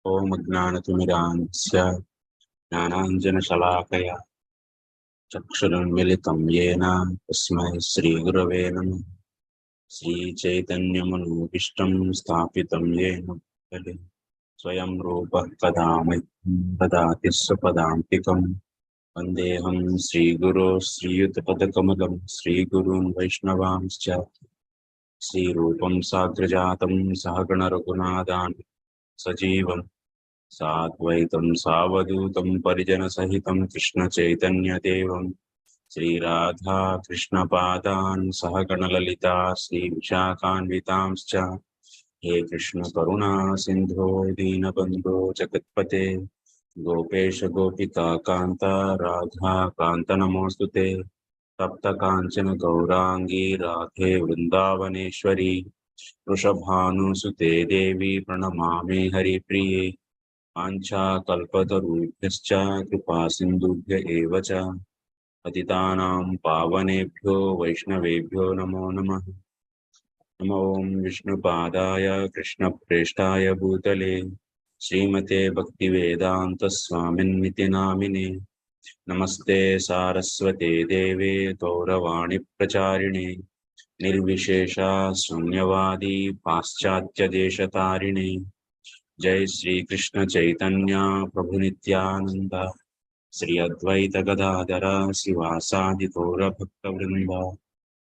Om Ajnanatimirāntasya Jnanāñjana-śalākaya Chakṣuranmilitam yena Tasmai Sri Gurave Namah. Sri Chaitanya-manobhishtam Sthapitam yena Bhutale Swayam Rupa Kadāmahyam Dadāti Svapadāntikam. Vandeham Sri Guru Sri Yuta-padakamalam Sri Gurun Vaishnavamscha Sri Rupam Sagrajatam Sahagana Raghunādān Sajivam Satvaitam Savadutam Parijana Sahitam Krishna Chaitanya Devam Sri Radha Krishna Padan Sahagana Lalita Sri Vishakhanvitamscha He Krishna Karuna Sindho Dinabandho Jagatpate Gopesha Gopika Kanta Radha Kanta Namostute Tapta Kanchana Gaurangi Radhe Vrindavaneshwari Vrishabhanu Sute Devi Pranamami Hari Priye Ancha kalpatarubhyascha kripa sindubhya eva cha patitanam pavanebhyo vaishnavebhyo namo namah. Namo Om Vishnupadaya Krishna Preshtaya Bhutale Srimate Bhaktivedanta Swaminiti Namine Namaste Saraswate Deve Gauravani Pracharine Nirvishesha Sunyavadi Paschatya Deshatarine Jai Sri Krishna Chaitanya Prabhu Nityananda Sri Advaita Gadadhara Sivasadi Gaura Bhakta Vrinda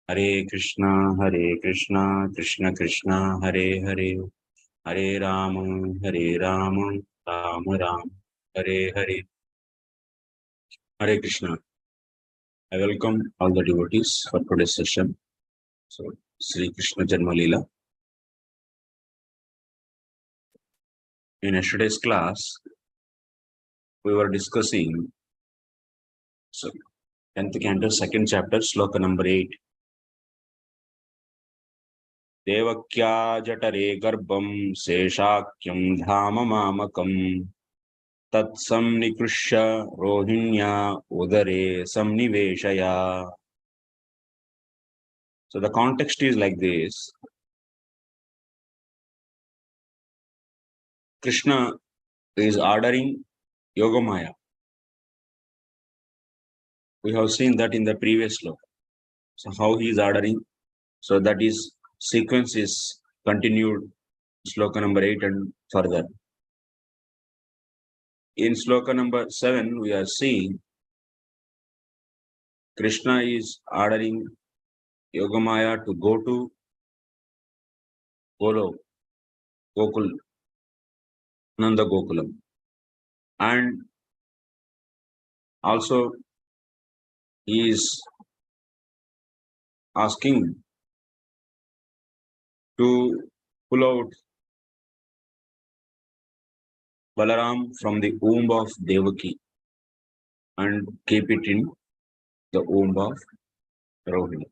Hare Krishna Krishna Krishna Hare Hare Hare Rama Rama Rama Hare Hare. Hare Krishna. I welcome all the devotees for today's session. So Sri Krishna Janma Līlā. In yesterday's class, we were discussing 10th canto, 2nd chapter, sloka number 8. Devakya jatare garbham seshakyam dhama mamakam tatsam nikrushya rohinya udare samniveshaya. So the context is like this. Krishna is ordering Yogamaya. We have seen that in the previous sloka. So how he is ordering? So that is sequence is continued sloka number 8 and further. In sloka number 7, we are seeing Krishna is ordering Yogamaya to go to Gokul, Nanda Gokulam, and also he is asking to pull out Balaram from the womb of Devaki and keep it in the womb of Rohini.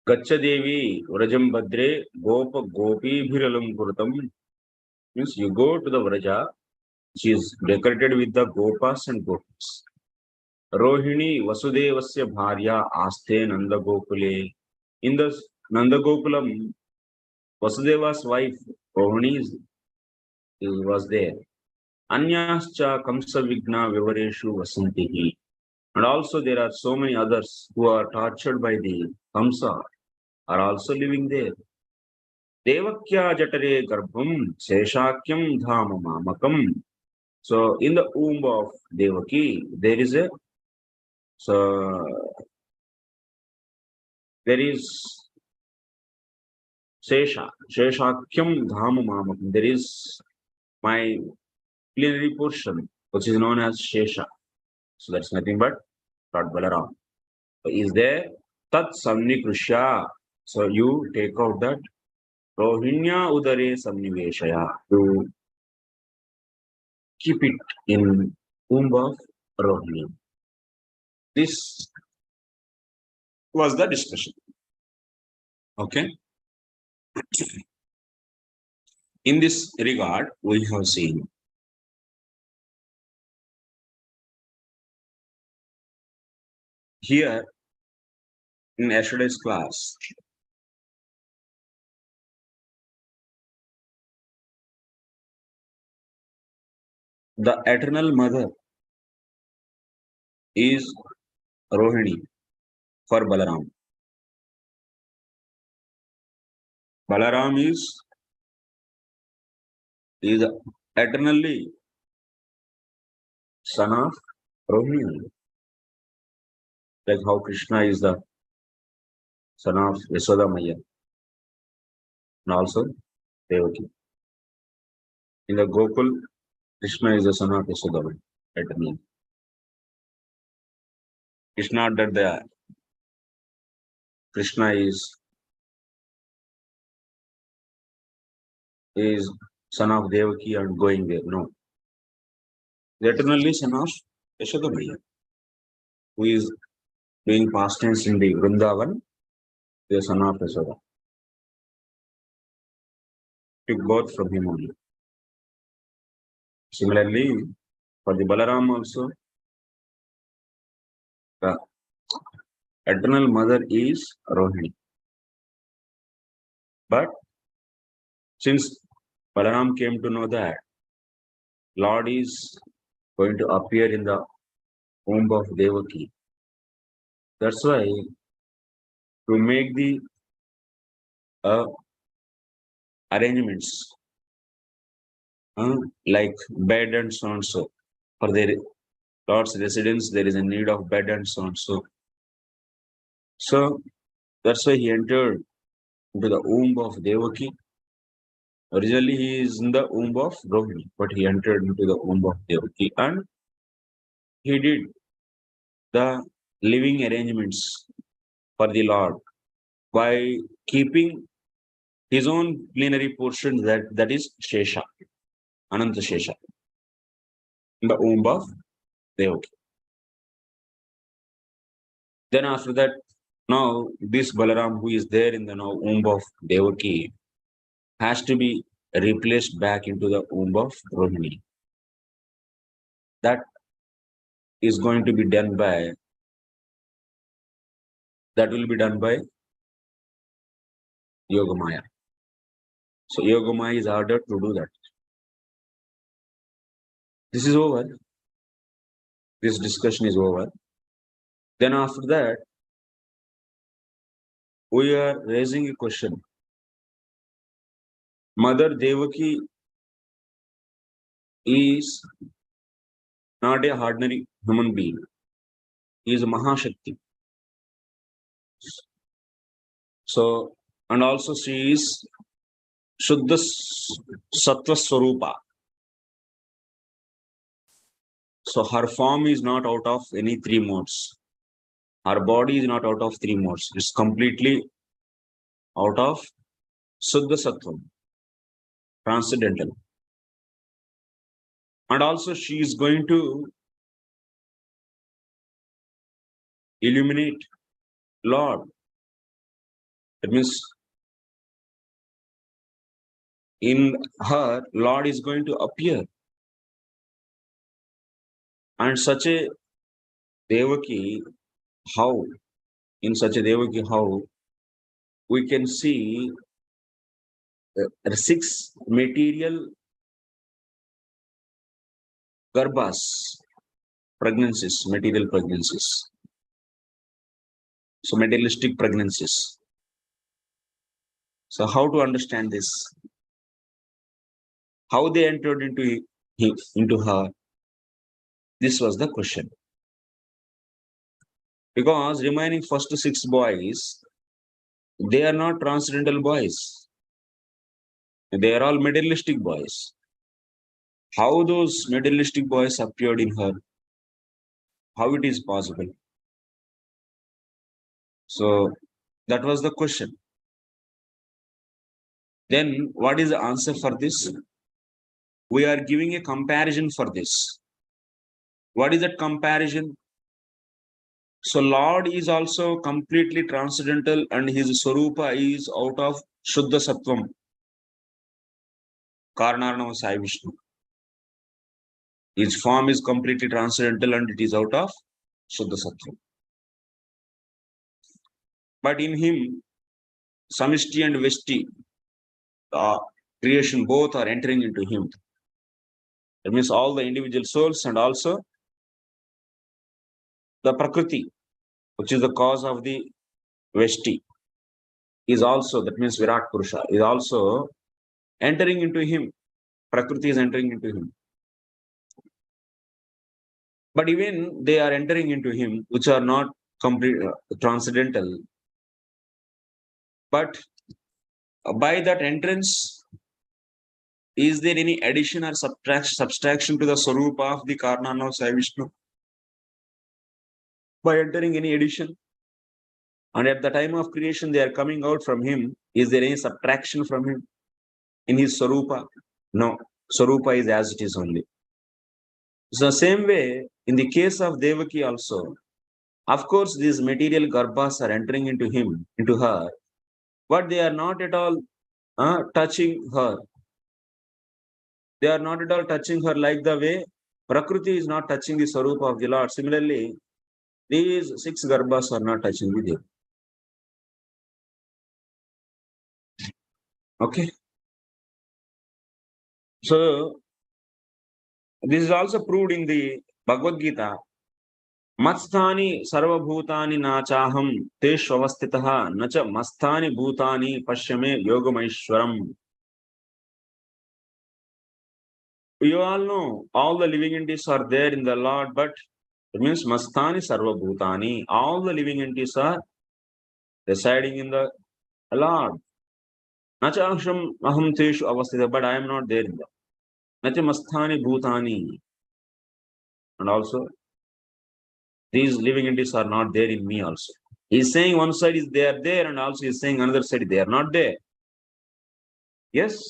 Gacha Devi Vrajam Badre Gopa Gopi Bhiralam Kurtam means you go to the Vraja, which is decorated with the Gopas and Gopis. Rohini Vasudevasya Bharya Aste Nanda Gokule. In the Nanda Gokulam, Vasudeva's wife Rohini was there. Anyascha Kamsa Vigna Vivareshu Vasantihi. And also there are so many others who are tortured by the Kamsa are also living there. Devakya Jatare Garbham Seshakyam Dhama Mamakam. So in the womb of Devaki, there is Sheshakyam Dhama Mamakam. There is my plenary portion, which is known as Shesha. So that's nothing but Lord Balaram. So is there Tat Samnikrushya. So you take out that Rohinya Udare Samniveshaya to keep it in womb of Rohini. This was the discussion. Okay. In this regard, we have seen here in yesterday's class, The eternal mother is Rohini for Balaram. Balaram is eternally son of Rohini. Like how Kṛṣṇa is the son of Yashoda Maya and also Devaki. In the Gopal, Kṛṣṇa is the son of Yashoda Maya eternally. It's not that the Kṛṣṇa is son of Devaki and going there. No. The eternally son of Yashoda Maya, who is doing pastimes in the Vrindavan, the son of Yashoda. Took both from him only. Similarly, for the Balaram also, the eternal mother is Rohini. But since Balaram came to know that Lord is going to appear in the womb of Devaki, that's why to make the arrangements like bed and so and so. For their Lord's residence, there is a need of bed and so and so. So that's why he entered into the womb of Devaki. Originally, he is in the womb of Rohini, but he entered into the womb of Devaki and he did the living arrangements for the Lord by keeping his own plenary portion, that is Shesha, Ananta Shesha, in the womb of Devaki. Then after that, now this Balaram who is there in the womb of Devaki has to be replaced back into the womb of Rohini. That is going to be done by, that will be done by Yogamaya. So Yogamaya is ordered to do that. This is over. This discussion is over. Then after that, we are raising a question. Mother Devaki is not a ordinary human being. He is a mahasakti. So, and also she is suddha sattva svarupa. So her form is not out of any three modes. Her body is not out of three modes. It's completely out of suddha sattvam, transcendental. And also she is going to illuminate Lord. That means in her, Lord is going to appear. And such a Devaki, how? In such a Devaki, how? We can see 6 material garbhas, pregnancies, material pregnancies. So materialistic pregnancies. So how to understand this? How they entered into her? This was the question. Because remaining first 6 boys, they are not transcendental boys. They are all materialistic boys. How those materialistic boys appeared in her? How it is possible? So that was the question. Then what is the answer for this? We are giving a comparison for this. What is that comparison? So Lord is also completely transcendental and his svarupa is out of suddha sattvam. Karanarnava Sai Vishnu. His form is completely transcendental and it is out of suddha sattvam. But in him, samisti and vyasti, creation both are entering into him. That means all the individual souls and also the Prakrti, which is the cause of the vyasti, is also, that means Virat Purusha, is also entering into him. Prakrti is entering into him. But even they are entering into him, which are not complete transcendental. But by that entrance, is there any addition or subtraction to the svarupa of the Kṛṣṇa of Sai Vishnu? By entering any addition? And at the time of creation, they are coming out from him. Is there any subtraction from him in his svarupa? No. Svarupa is as it is only. So the same way, in the case of Devaki also, of course, these material garbhas are entering into him, into her, but they are not at all touching her. They are not at all touching her like the way Prakrti is not touching the svarupa of the Lord. Similarly, these 6 garbhas are not touching the Dev. Okay. So, this is also proved in the Bhagavad Gita. Mastani sarvabhutani nachaham teshvavastitaha nacha mastani bhutani pashyame yogamaishwaram. You all know all the living entities are there in the Lord, but it means mastani sarvabhutani. All the living entities are residing in the Lord. Nachaham aham teshu avastita, but I am not there in the. Nacha mastani bhutani. And also, these living entities are not there in me also. He is saying one side is they are there, and also he is saying another side they are not there. Yes.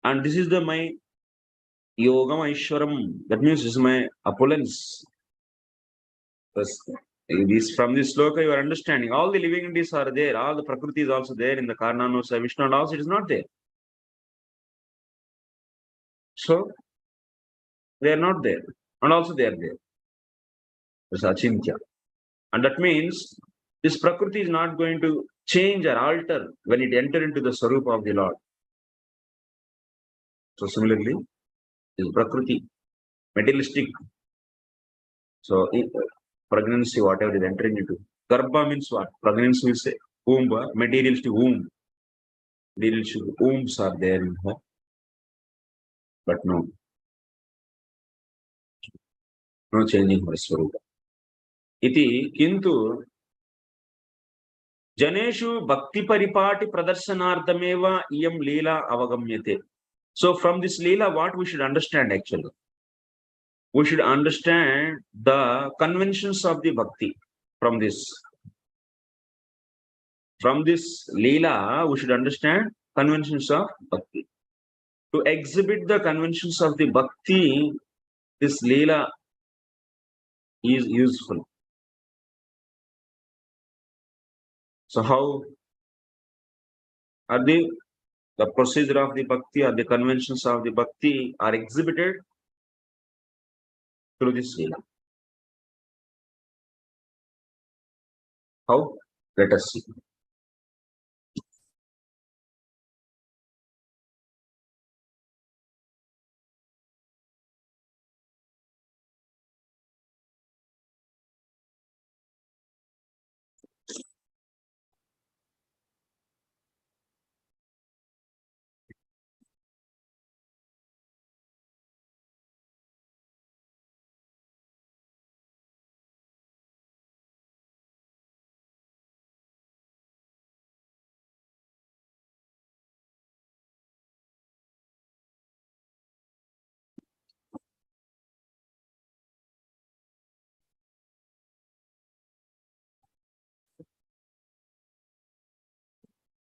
And this is the my yogam aishwaram. That means this is my opulence. From this sloka you are understanding. All the living entities are there. All the Prakrti is also there in the Kṛṣṇa of Sai Vishnu, and also it is not there. So, they are not there. And also they are there. It's achintya. And that means this Prakrti is not going to change or alter when it enter into the svarupa of the Lord. So similarly, this Prakrti, materialistic. So pregnancy, whatever is entering into. Garbha means what? Pregnancy will say womb, materialistic womb. Materialistic wombs are there in her. But no. No changing her svarupa. Iti kintu Janeshu Bhakti Paripati Pradarsanardhameva iyam Līlā avagamyate. So from this Līlā, what we should understand actually? We should understand the conventions of the Bhakti from this. From this Līlā, we should understand conventions of Bhakti. To exhibit the conventions of the Bhakti, this Līlā is useful. So how are the procedure of the Bhakti or the conventions of the Bhakti are exhibited through this Līlā? How? Let us see.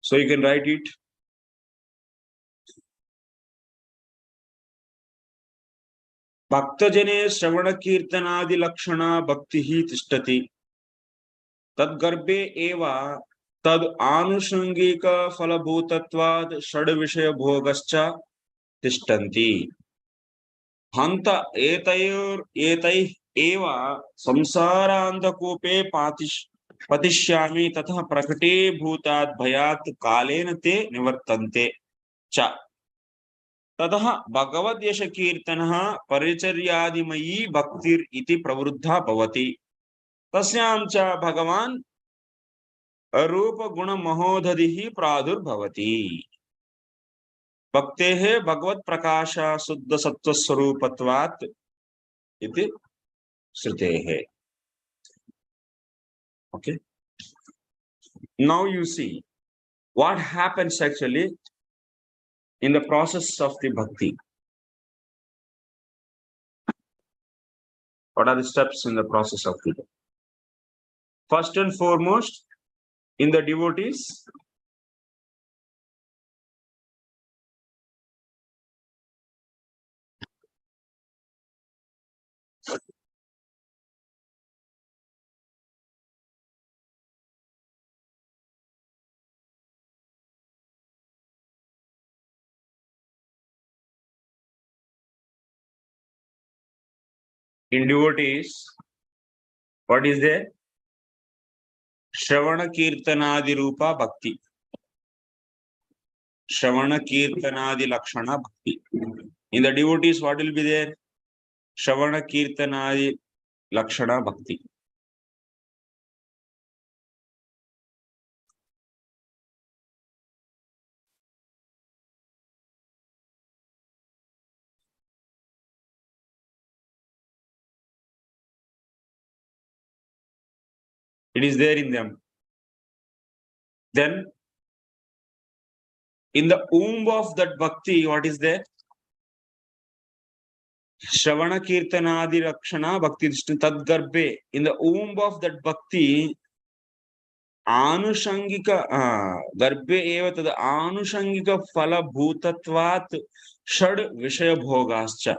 So you can write it. Bhaktajane Shravana Kirtanadi Lakshana Bhaktihi Tishtati Tadgarbhe Eva Tad Anushangika Falabhutatvad Shadvishaya Bhogascha Tishtanti Hanta Etai Eva Samsarandhakope Patishyami Tatha Prakate Bhutad Bhayat Kalena Te Nivartante Cha. ततः भगवद् यश कीर्तनः परिचर्यादिमयी भक्तिर् इति प्रवृद्धा भवति तस्यां च भगवान् रूप गुण महोदधिः प्रादुर्भवति भक्तेः भगवत् प्रकाश शुद्ध सत्व स्वरूपत्वात् इति श्रुतेः. Okay, now you see what happens actually in the process of the bhakti. What are the steps in the process of the bhakti? First and foremost, in the devotees, what is there? Shravana Kirtanadi Rupa Bhakti. Shravana Kirtanadi Lakshana Bhakti. In the devotees, what will be there? Shravana Kirtanadi Lakshana Bhakti. It is there in them. Then, in the womb of that bhakti, what is there? Shravana Kirtanadi Lakshana Bhakti Tadgarbhe. In the womb of that bhakti, Anushangika Garbhe eva tad Anushangika Phala Bhutatvat Shad Vishaya Bhogascha.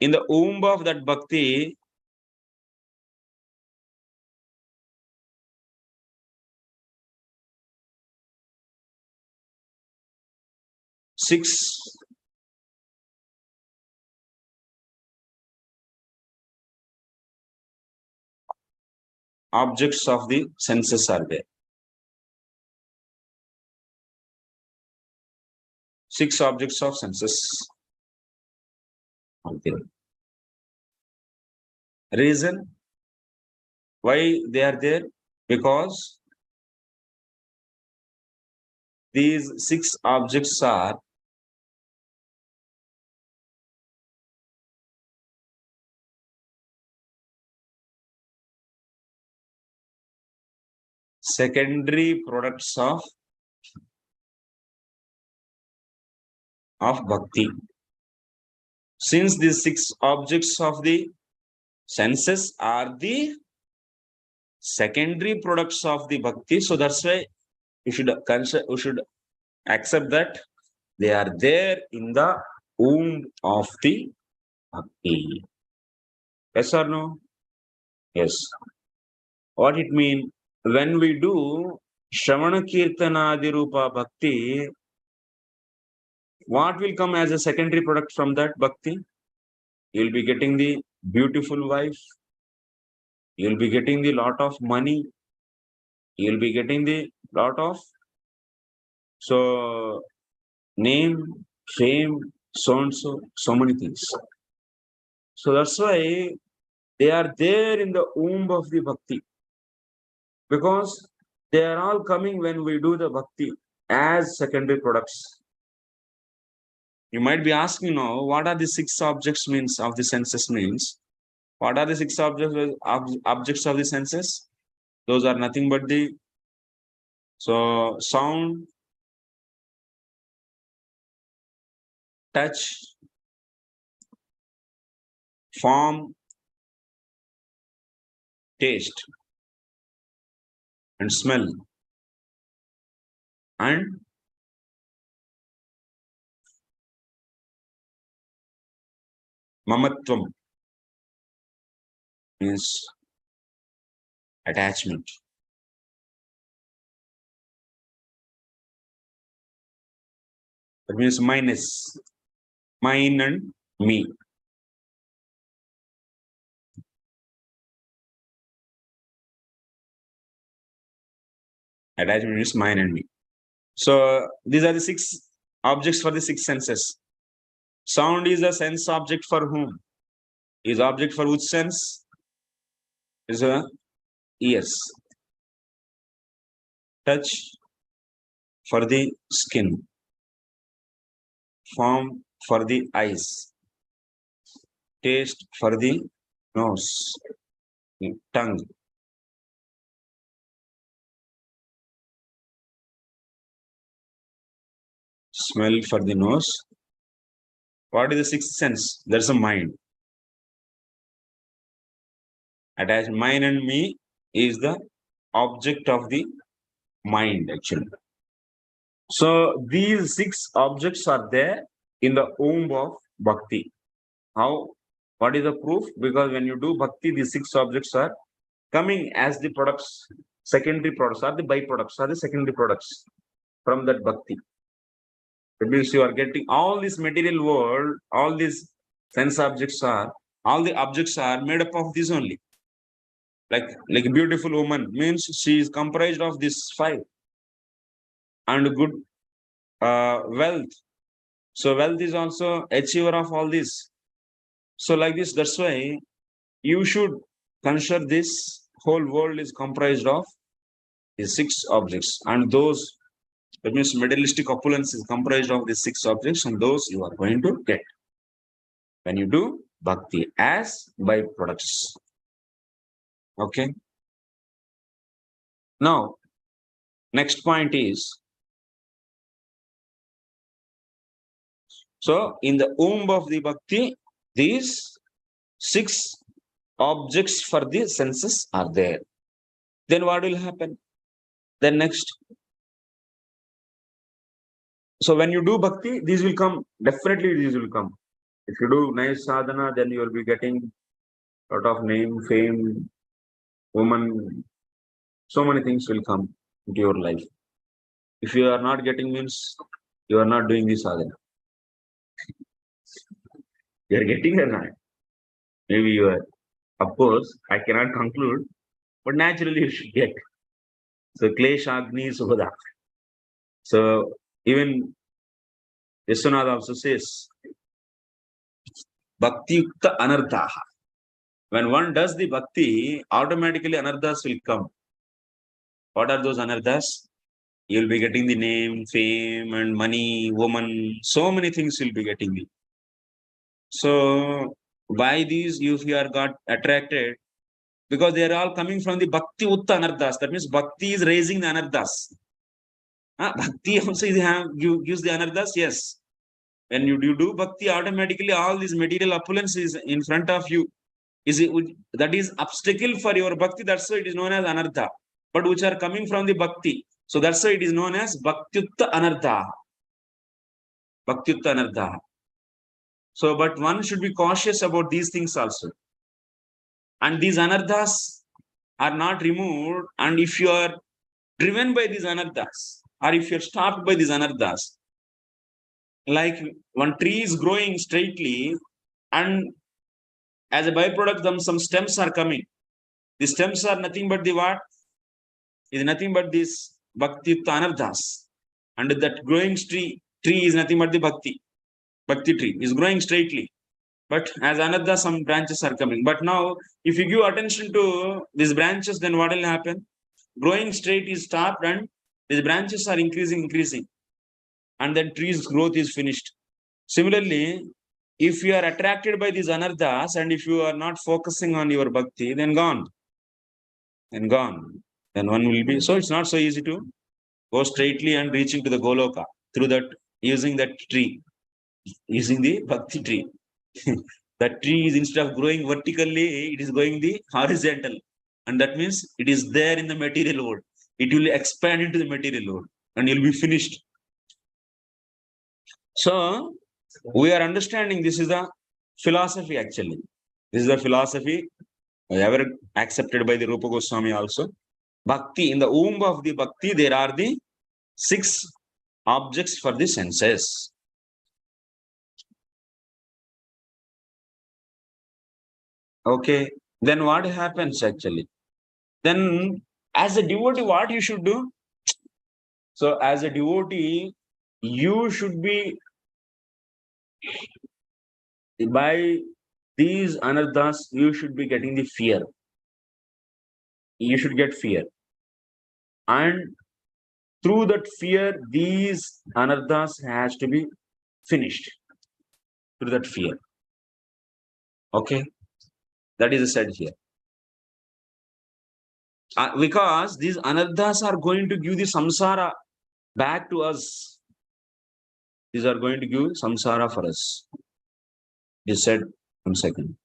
In the womb of that bhakti, six objects of the senses are there. 6 objects of senses are there. Reason why they are there? Because these 6 objects are secondary products of bhakti. Since these 6 objects of the senses are the secondary products of the bhakti, so that's why we should accept that they are there in the womb of the bhakti. Yes or no? Yes. What it means? When we do Shravana Kirtanadi Rupa Bhakti, what will come as a secondary product from that bhakti? You will be getting the beautiful wife. You will be getting the lot of money. You will be getting the lot of name, fame, so and so many things. So that's why they are there in the womb of the bhakti. Because they are all coming when we do the bhakti as secondary products. You might be asking now, what are the 6 objects means of the senses means? What are the 6 objects of the senses? Those are nothing but the sound, touch, form, taste, and smell, and mamatvam means attachment. That means minus, mine and me. Attachment means mine and me. So these are the 6 objects for the 6 senses. Sound is a sense object for whom? Is object for which sense? Is a ears. Touch for the skin. Form for the eyes. Taste for the nose. Tongue. Smell for the nose. What is the 6th sense? There's a mind. Attached mind and me is the object of the mind actually. So these 6 objects are there in the womb of Bhakti. How? What is the proof? Because when you do Bhakti, these 6 objects are coming as the products, secondary products, or the byproducts, or the secondary products from that Bhakti. That means you are getting all this material world, all these sense objects are, all the objects are made up of this only. Like a beautiful woman means she is comprised of this 5. And good wealth. So wealth is also achiever of all this. So like this, that's why you should consider this whole world is comprised of these 6 objects, and those, that means materialistic opulence is comprised of these 6 objects, and those you are going to get when you do Bhakti as byproducts. Okay. Now, next point is, so in the womb of the Bhakti, these 6 objects for the senses are there. Then what will happen? Then next. So when you do Bhakti, these will come. Definitely these will come. If you do nice sadhana, then you will be getting a lot of name, fame, woman. So many things will come into your life. If you are not getting, means you are not doing this sadhana. You are getting or not? Maybe you are. Of course, I cannot conclude, but naturally you should get. So klesha agni subhada. So even Vishwanath also says, Bhakti yukta anarthaha. When one does the Bhakti, automatically anarthas will come. What are those anarthas? You will be getting the name, fame, and money, woman. So many things you'll be getting. So by these, if you are got attracted, because they are all coming from the Bhakti Utta Anarthas. That means Bhakti is raising the Anarthas. Bhakti also gives the Anarthas, yes. When you do Bhakti, automatically all this material opulence is in front of you. That is obstacle for your Bhakti. That's why it is known as Anartha. But which are coming from the Bhakti. So that's why it is known as Bhaktyutta Anartha. Bhaktyutta Anartha. So, but one should be cautious about these things also. And these anarthas are not removed. And if you are driven by these anarthas, or if you're stopped by these anarthas, like one tree is growing straightly, and as a byproduct, some stems are coming. The stems are nothing but the what? Is nothing but this Bhakti anarthas. And that growing tree is nothing but the Bhakti tree is growing straightly. But as another, some branches are coming. But now, if you give attention to these branches, then what will happen? Growing straight is stopped and these branches are increasing. And then tree's growth is finished. Similarly, if you are attracted by these anarthas and if you are not focusing on your Bhakti, then gone. Then one will be. So it's not so easy to go straightly and reaching to the Goloka through that, using that tree, using the Bhakti tree. That tree is, instead of growing vertically, it is going the horizontal. And that means it is there in the material world. It will expand into the material world and you'll be finished. So we are understanding this is the philosophy actually. This is the philosophy ever accepted by the Rupa Goswami also. Bhakti, in the womb of the Bhakti, there are the 6 objects for the senses. Okay, then what happens actually? Then as a devotee, what you should do? So as a devotee, you should be, by these anarthas, you should be getting the fear. You should get fear. And through that fear, these anarthas has to be finished. Through that fear. Okay? That is said here. Because these anarthas are going to give the samsara back to us. These are going to give samsara for us. It is said, 1 second.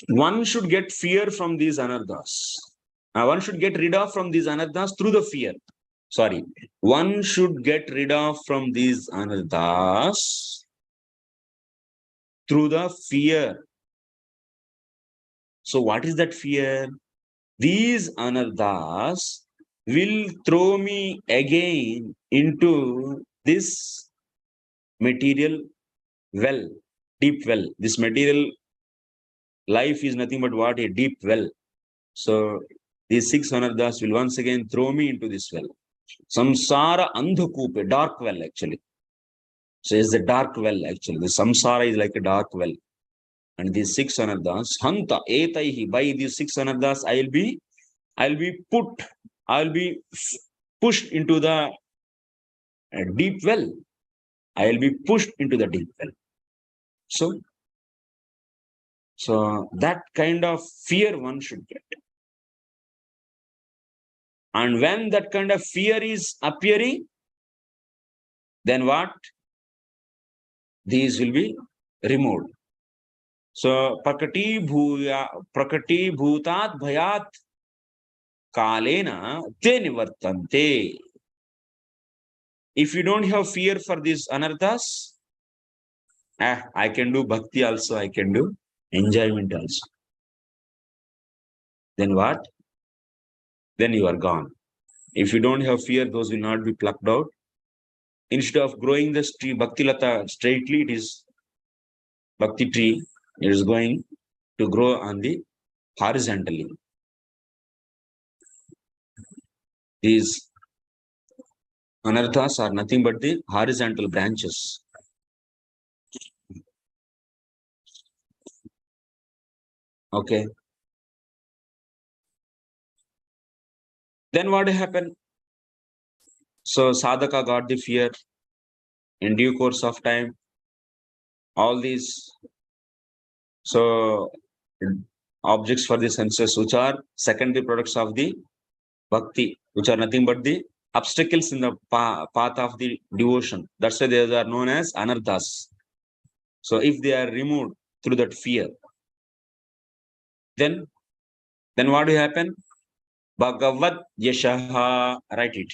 One should get fear from these anarthas. One should get rid of from these anarthas through the fear. Sorry. One should get rid of from these anarthas through the fear. So what is that fear? These anarthas will throw me again into this material well, deep well. This material life is nothing but what? A deep well. So these 6 anarthas will once again throw me into this well. Samsara andhakupe, dark well actually. So it's a dark well actually. The samsara is like a dark well. And these 6 anarthas, hanta etaihi, by these 6 anarthas, I'll be pushed into the deep well. I'll be pushed into the deep well. So that kind of fear one should get. And when that kind of fear is appearing, then what? These will be removed. So Prakrti bhutat bhayat kalena te nivartante. If you don't have fear for these anarthas, I can do bhakti also, I can do enjoyment also. Then what? Then you are gone. If you don't have fear, those will not be plucked out. Instead of growing the tree, Bhakti Lata straightly, it is Bhakti tree, it is going to grow on the horizontally. These anarthas are nothing but the horizontal branches. Okay. Then what happened? So sadhaka got the fear. In due course of time, all these objects for the senses, which are secondary products of the bhakti, which are nothing but the obstacles in the path of the devotion. That's why they are known as anarthas. So if they are removed through that fear, then what will happen? Bhagavat yashaha. Write it.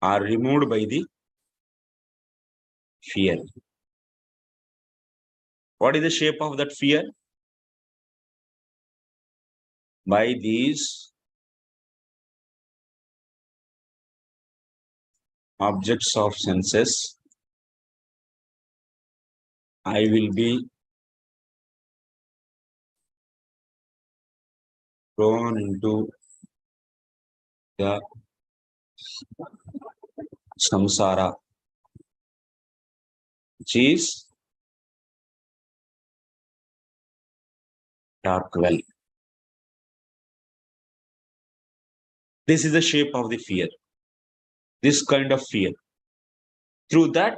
Are removed by the fear. What is the shape of that fear? By these objects of senses, I will be thrown into the samsara, which is dark well. This is the shape of the fear. This kind of fear. Through that,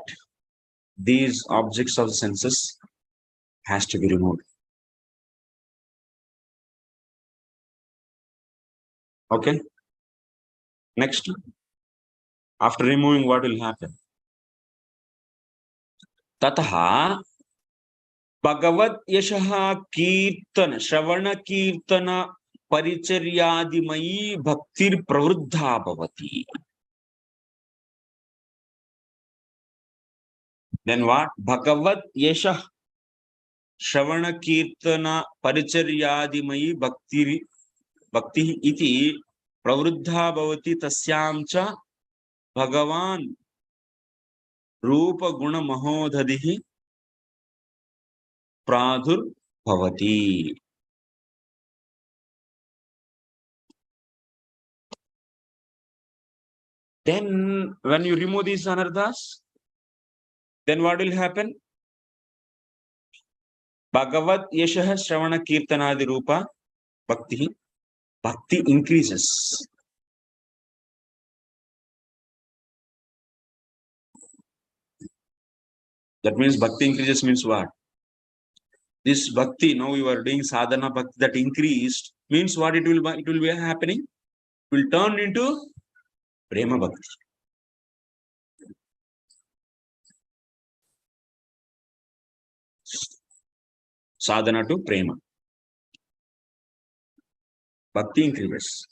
these objects of the senses has to be removed. Okay. Next, after removing, what will happen? Tataha Bhagavat Yashaha Kirtana, Shravana Kirtana परिचर्यादिमयी भक्तिर प्रवृद्धा भवति. Then what? Bhagavat yashah Shravana Kirtana Paricharyadimayi Bhakti iti Pravruddha Bhavati Tasyam cha Bhagavan Rupa Guna Mahodhadihi Pradhur Bhavati. Then when you remove these anarthas, then what will happen? Bhagavat Yashah Shravana Kirtanadi Rupa Bhakti increases. That means Bhakti increases means what? This Bhakti, now you are doing sadhana Bhakti that increased, means what it will be happening? It will turn into Prema Bhakti. Sadhana to Prema. Bhakti increases.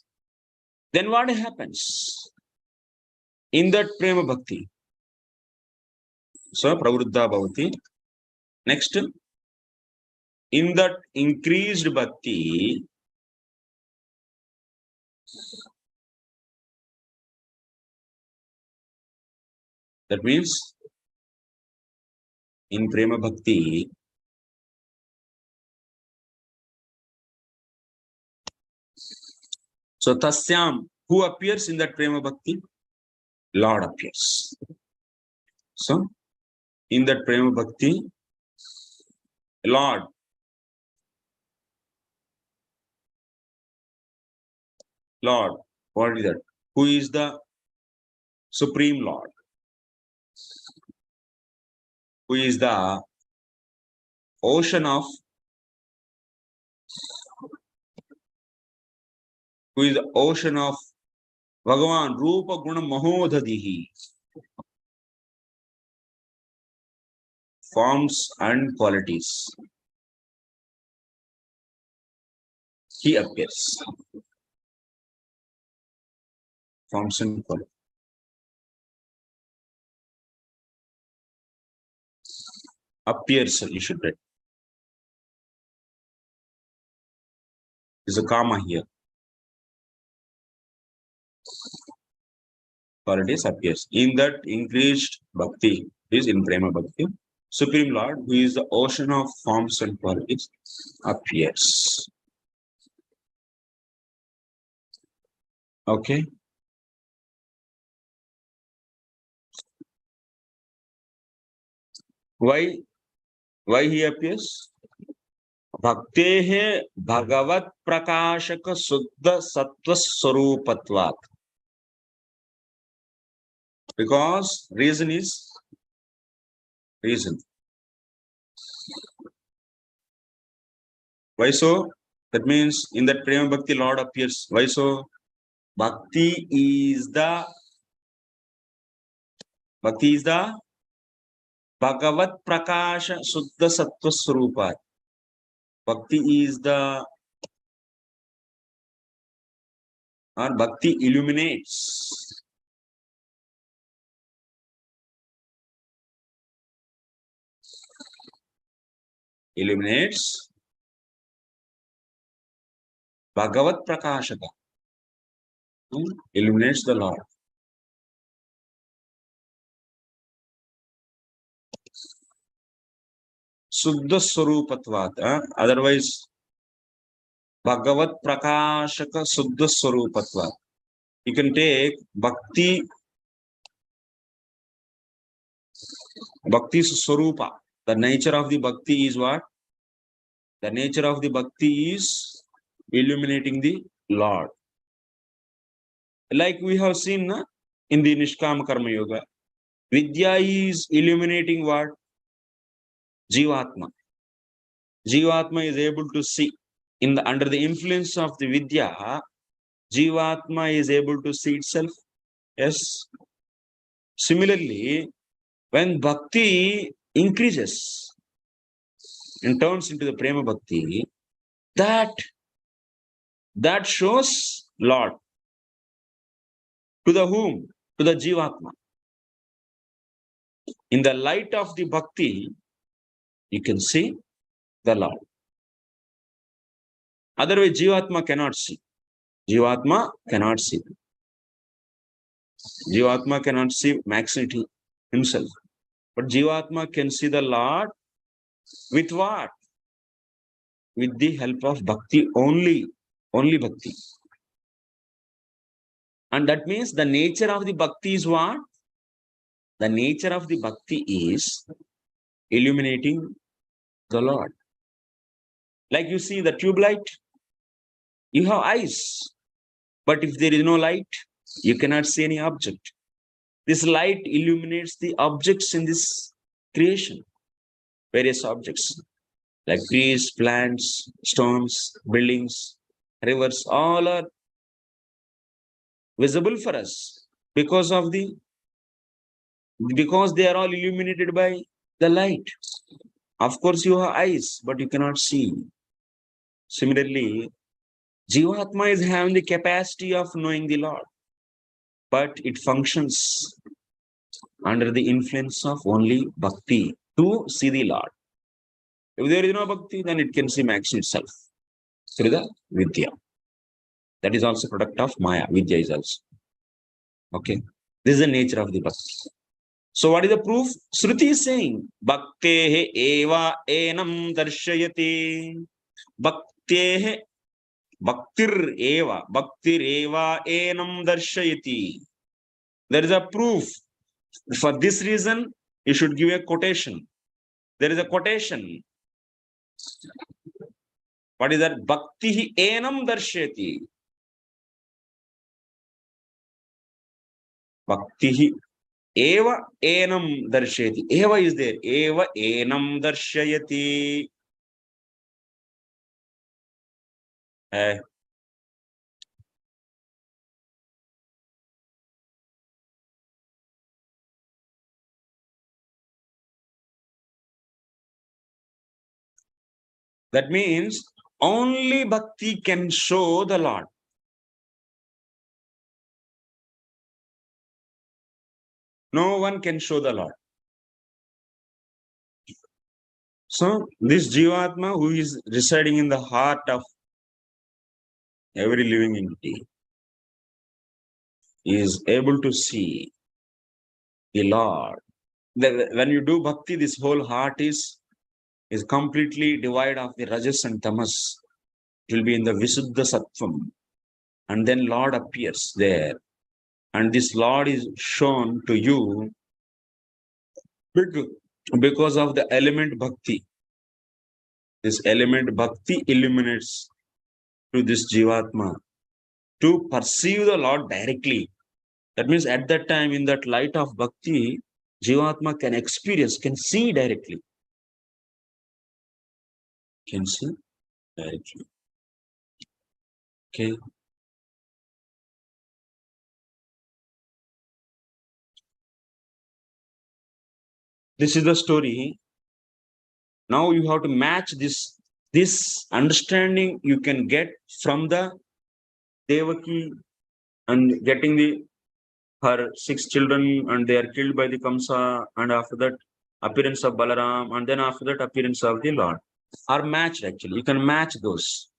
Then what happens? In that Prema Bhakti, so Pravruddha Bhavati. Next, in that increased Bhakti, that means in Prema Bhakti, so Tasyam, who appears in that Prema Bhakti? Lord appears. So, in that Prema Bhakti, Lord, what is that? Who is the Supreme Lord? Who is the ocean of Bhagavan Rupa Guna Mahodhadihi, forms and qualities. He appears. Forms and qualities. Appears, you should write. There's a comma here. Qualities appears. In that increased Bhakti is in Prema Bhakti. Supreme Lord, who is the ocean of forms and qualities, appears. Okay. Why he appears? Bhaktehe Bhagavat Prakashaka Suddha Sattva Svarupatvat. Because reason. Why so? That means in that Prema Bhakti Lord appears. Why so? Bhakti is the Bhagavat Prakasha Suddha Sattva Svarupa. Bhakti is the, or Bhakti illuminates. Bhagavat Prakashaka. Illuminates the Lord. Suddha Svarupatvat. Otherwise, Bhagavat Prakashaka Suddha Svarupatvat. You can take Bhakti Svarupa. The nature of the Bhakti is what? The nature of the Bhakti is illuminating the Lord. Like we have seen in the Nishkama Karma Yoga. Vidya is illuminating what? Jivatma. Jivatma is able to see. Under the influence of the Vidya, Jivatma is able to see itself. Yes. Similarly, when Bhakti increases and turns into the Prema Bhakti, that That shows Lord. To the whom? To the Jivatma. In the light of the Bhakti, you can see the Lord. Otherwise, Jivatma cannot see. Jivatma cannot see. Jivatma cannot see maximity himself. But Jivatma can see the Lord with what? With the help of Bhakti only. Only Bhakti. And that means the nature of the Bhakti is what? The nature of the Bhakti is illuminating the Lord. Like you see the tube light, you have eyes. But if there is no light, you cannot see any object. This light illuminates the objects in this creation. Various objects like trees, plants, stones, buildings, rivers, all are visible for us because they are all illuminated by the light. Of course, you have eyes, but you cannot see. Similarly, Jivatma is having the capacity of knowing the Lord, but it functions under the influence of only Bhakti to see the Lord. If there is no Bhakti, then it can see Max itself through the Vidya. That is also product of Maya. Vidya is also. Okay. This is the nature of the Bhakti. So what is the proof? Shruti is saying, Bhaktehe eva enam darshayati. Bhaktehe Bhaktir eva enam darshayati. There is a proof. For this reason, you should give a quotation. There is a quotation. What is that? Bhakti enam darshayati. Bhakti eva enam darshayati. Eva is there. Eva enam darshayati. That means only Bhakti can show the Lord. No one can show the Lord. So this Jivatma who is residing in the heart of every living entity is able to see the Lord. When you do Bhakti, this whole heart is completely divided of the Rajas and Tamas. It will be in the Visuddha Sattvam. And then Lord appears there. And this Lord is shown to you because of the element Bhakti. This element Bhakti illuminates to this Jivatma to perceive the Lord directly. That means at that time, in that light of Bhakti, Jivatma can experience, can see directly. Can see directly. Okay. This is the story. Now you have to match this understanding you can get from the Devaki and getting her 6 children, and they are killed by the Kamsa, and after that appearance of Balaram, and then after that appearance of the Lord are matched. Actually, you can match those.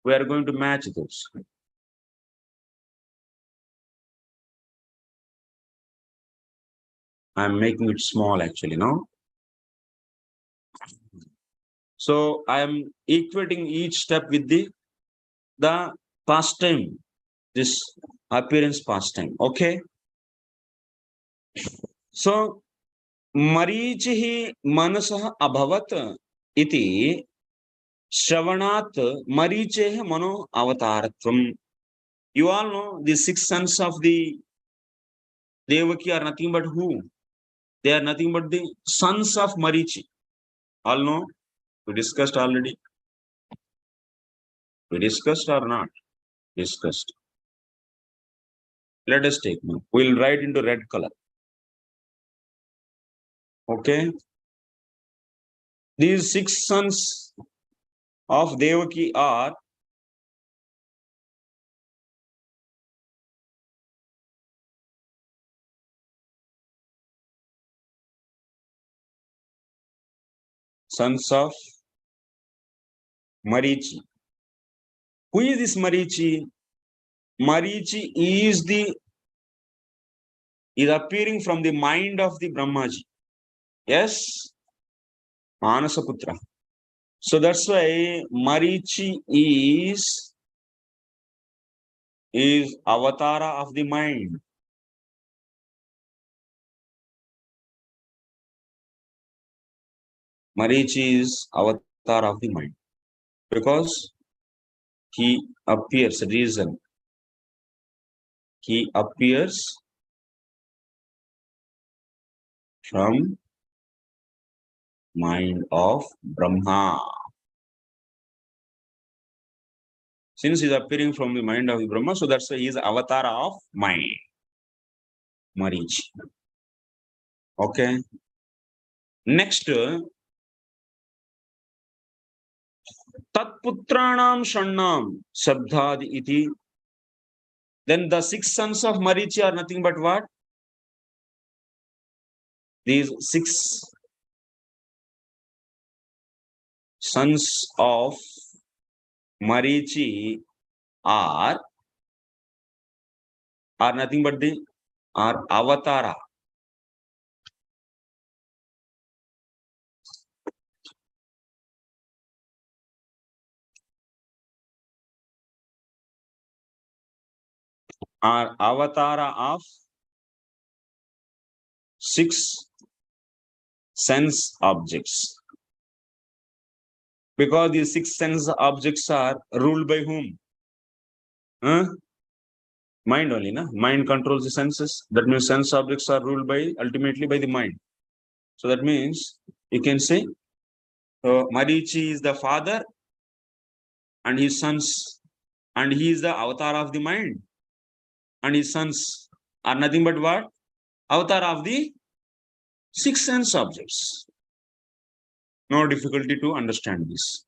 We are going to match those. I'm making it small actually, no? So I am equating each step with the pastime, this appearance pastime. Okay. So Marichihi manasah abhavat iti Shravanat Maricheh Mano Avataratvam. You all know the 6 sons of the Devaki are nothing but who? They are nothing but the sons of Marichi. All know? We discussed already. We discussed or not? Discussed. Let us take now. We'll write into red color. Okay. These 6 sons of Devaki are sons of Marichi. Who is this Marichi? Marichi is appearing from the mind of the Brahmaji. Yes, Manasaputra. So that's why Marichi is avatara of the mind. Marichi is avatar of the mind because he appears, reason. He appears from mind of Brahma. Since he is appearing from the mind of the Brahma, so that's why he is avatar of mind. Marichi. Okay. Next, Tatputranam Shannam Shabdhadi iti. Then the 6 sons of Marichi are nothing but what? These 6 sons of Marichi are nothing but are avatara. Are avatara of 6 sense objects. Because these 6 sense objects are ruled by whom? Mind only, na? Mind controls the senses. That means sense objects are ruled by ultimately by the mind. So that means you can say Marichi is the father and his sons, and he is the avatar of the mind, and his sons are nothing but what? Avatar of the 6 sense objects. No difficulty to understand this.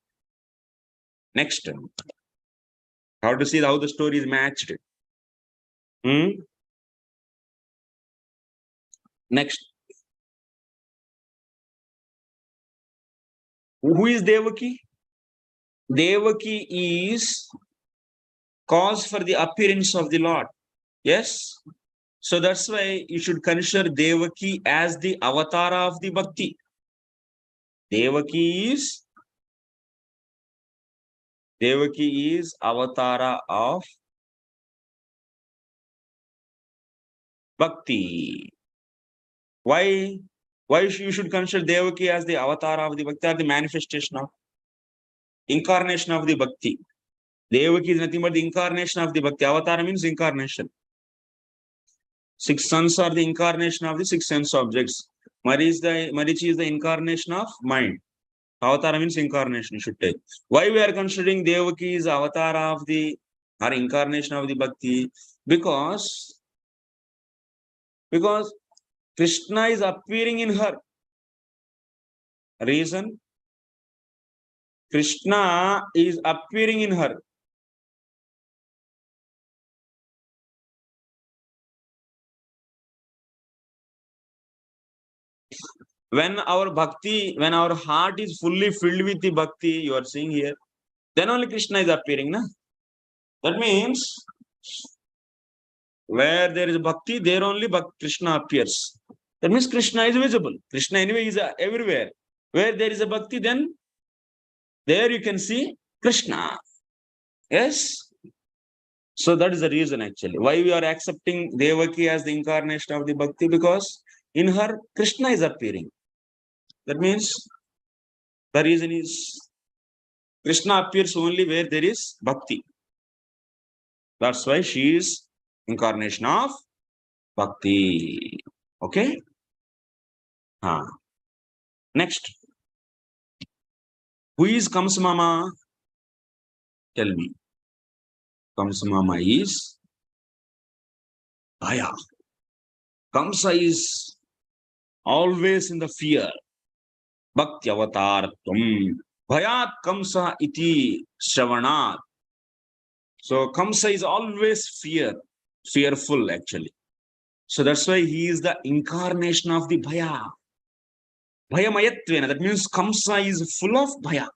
Next, how to see how the story is matched. Next, who is Devaki? Devaki is cause for the appearance of the Lord. Yes. So that's why you should consider Devaki as the avatar of the Bhakti. Devaki is avatara of Bhakti. Why you should consider Devaki as the avatar of the Bhakti, or the manifestation of incarnation of the Bhakti? Devaki is nothing but the incarnation of the Bhakti. Avatar means incarnation. 6 sons are the incarnation of the 6 sense objects. Marichi is the incarnation of mind. Avatar means incarnation, you should take. Why we are considering Devaki is avatar of the or incarnation of the Bhakti? Because Kṛṣṇa is appearing in her. Reason? Kṛṣṇa is appearing in her. When our heart is fully filled with the Bhakti, you are seeing here, then only Kṛṣṇa is appearing. Na? That means where there is Bhakti, there only Kṛṣṇa appears. That means Kṛṣṇa is visible. Kṛṣṇa anyway is everywhere. Where there is a Bhakti, then there you can see Kṛṣṇa. Yes. So that is the reason actually. Why we are accepting Devaki as the incarnation of the Bhakti? Because in her, Kṛṣṇa is appearing. That means the reason is Kṛṣṇa appears only where there is Bhakti. That's why she is incarnation of Bhakti. Okay? Next. Who is Kṛṣṇa Mama? Tell me. Kṛṣṇa Mama is Bhaya. Kṛṣṇa is always in the fear. Bhakti avatartvam. Bhayat Kṛṣṇa iti shravanat. So Kṛṣṇa is always fearful actually. So that's why he is the incarnation of the Bhaya. Bhayamayatvena, that means Kṛṣṇa is full of bhaya.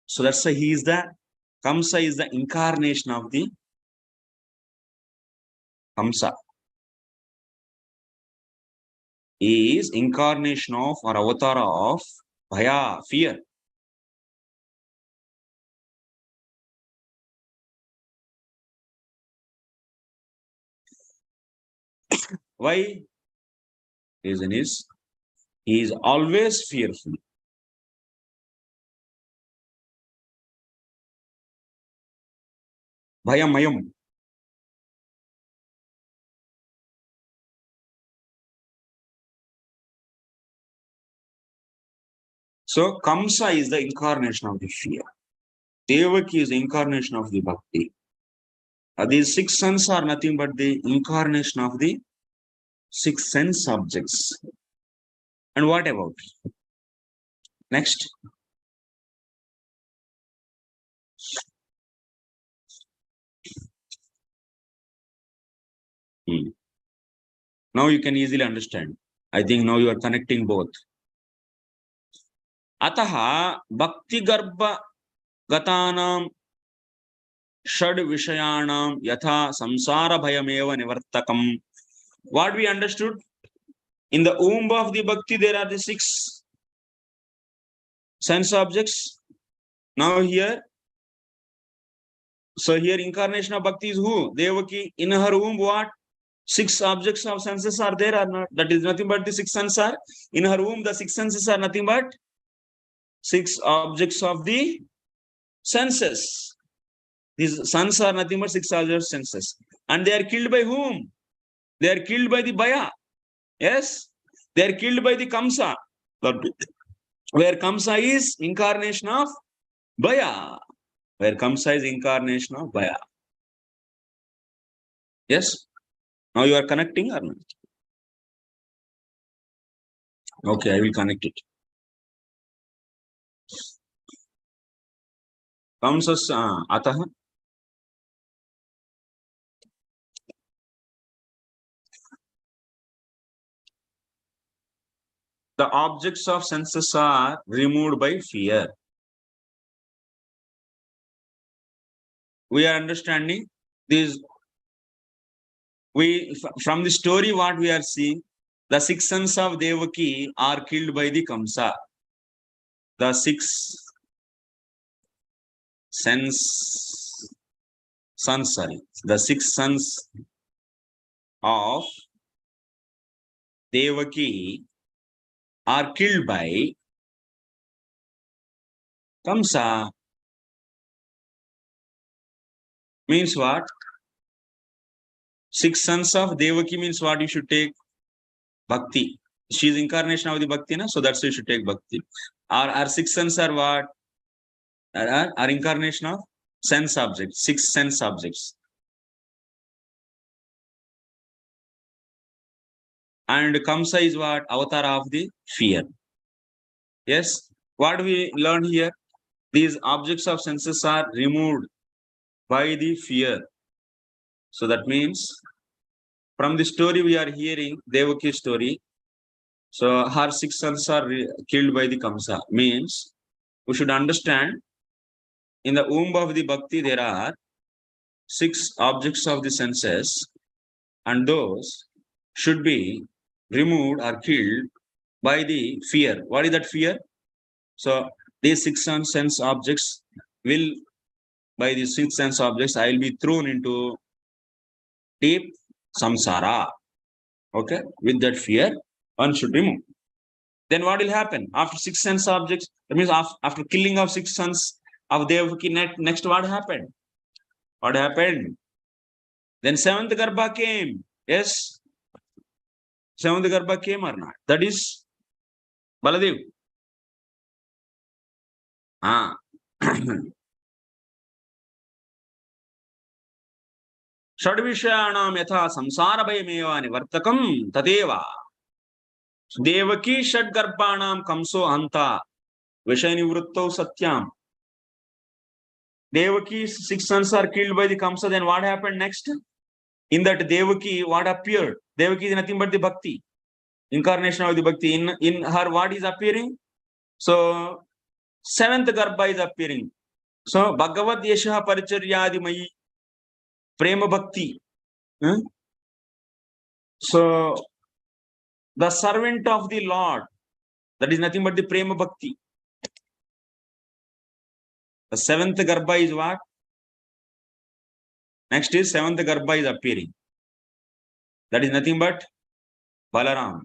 So that's why Kṛṣṇa is the incarnation of the Kṛṣṇa. He is incarnation of or avatar of bhaya, fear. Why? Reason is, he is always fearful. Bhayamayam. So Kṛṣṇa is the incarnation of the fear. Devaki is the incarnation of the bhakti. These six sons are nothing but the incarnation of the six sense objects. And what about? Next. Now you can easily understand. I think now you are connecting both. Ataha bhakti garbha gatanam shad vishayanam yatha samsara bhayameva nivartakam. What we understood? In the womb of the bhakti, there are the six sense objects. Now here, so here incarnation of bhakti is who? Devaki. In her womb, what? Six objects of senses are there or not? That is nothing but the six senses are. In her womb, the six senses are nothing but six objects of the senses. These sons are nothing but six objects of senses. And they are killed by whom? They are killed by the bhaya. Yes? They are killed by the Kṛṣṇa. Where Kṛṣṇa is incarnation of bhaya. Where Kṛṣṇa is incarnation of bhaya. Yes? Now you are connecting or not? Okay, I will connect it. Kṛṣṇa ataha. The objects of senses are removed by fear. We are understanding this. From the story, what we are seeing, the six sons of Devaki are killed by the Kṛṣṇa. The six sons of Devaki are killed by Kṛṣṇa. Means what? Six sons of Devaki means what? You should take Bhakti. She is incarnation of the Bhakti, na? So that's why you should take Bhakti. Our six sons are what? Are incarnation of sense objects. Six sense objects. And Kṛṣṇa is what? Avatar of the fear. Yes? What we learned here? These objects of senses are removed by the fear. So that means, from the story we are hearing, Devaki story, so her six sons are killed by the Kṛṣṇa. Means, we should understand, in the womb of the Bhakti, there are six objects of the senses, and those should be removed or killed by the fear. What is that fear? So, these six sense objects will, by these six sense objects, I will be thrown into deep samsara. Okay? With that fear, one should remove. Then what will happen? After six sense objects, that means after killing of six sons of Devaki, next what happened? What happened? Then seventh garbha came. Yes? Seventh garbha came or not? That is Baladev. Shadvishayanam yatha samsara bhayameva nivartakam tadeva. Devaki shad garbhanam kamso anta vishayanivruttau satyam. Devaki's six sons are killed by the Kṛṣṇa. Then what happened next? In that Devaki, what appeared? Devaki is nothing but the Bhakti. incarnation of the Bhakti. In her, what is appearing? So, seventh garbha is appearing. So, Bhagavad Yesha Paricharyadi Mayi Prema Bhakti. So, the servant of the Lord, that is nothing but the Prema Bhakti. The seventh garbha is what? Next is seventh garbha is appearing. That is nothing but Balaram.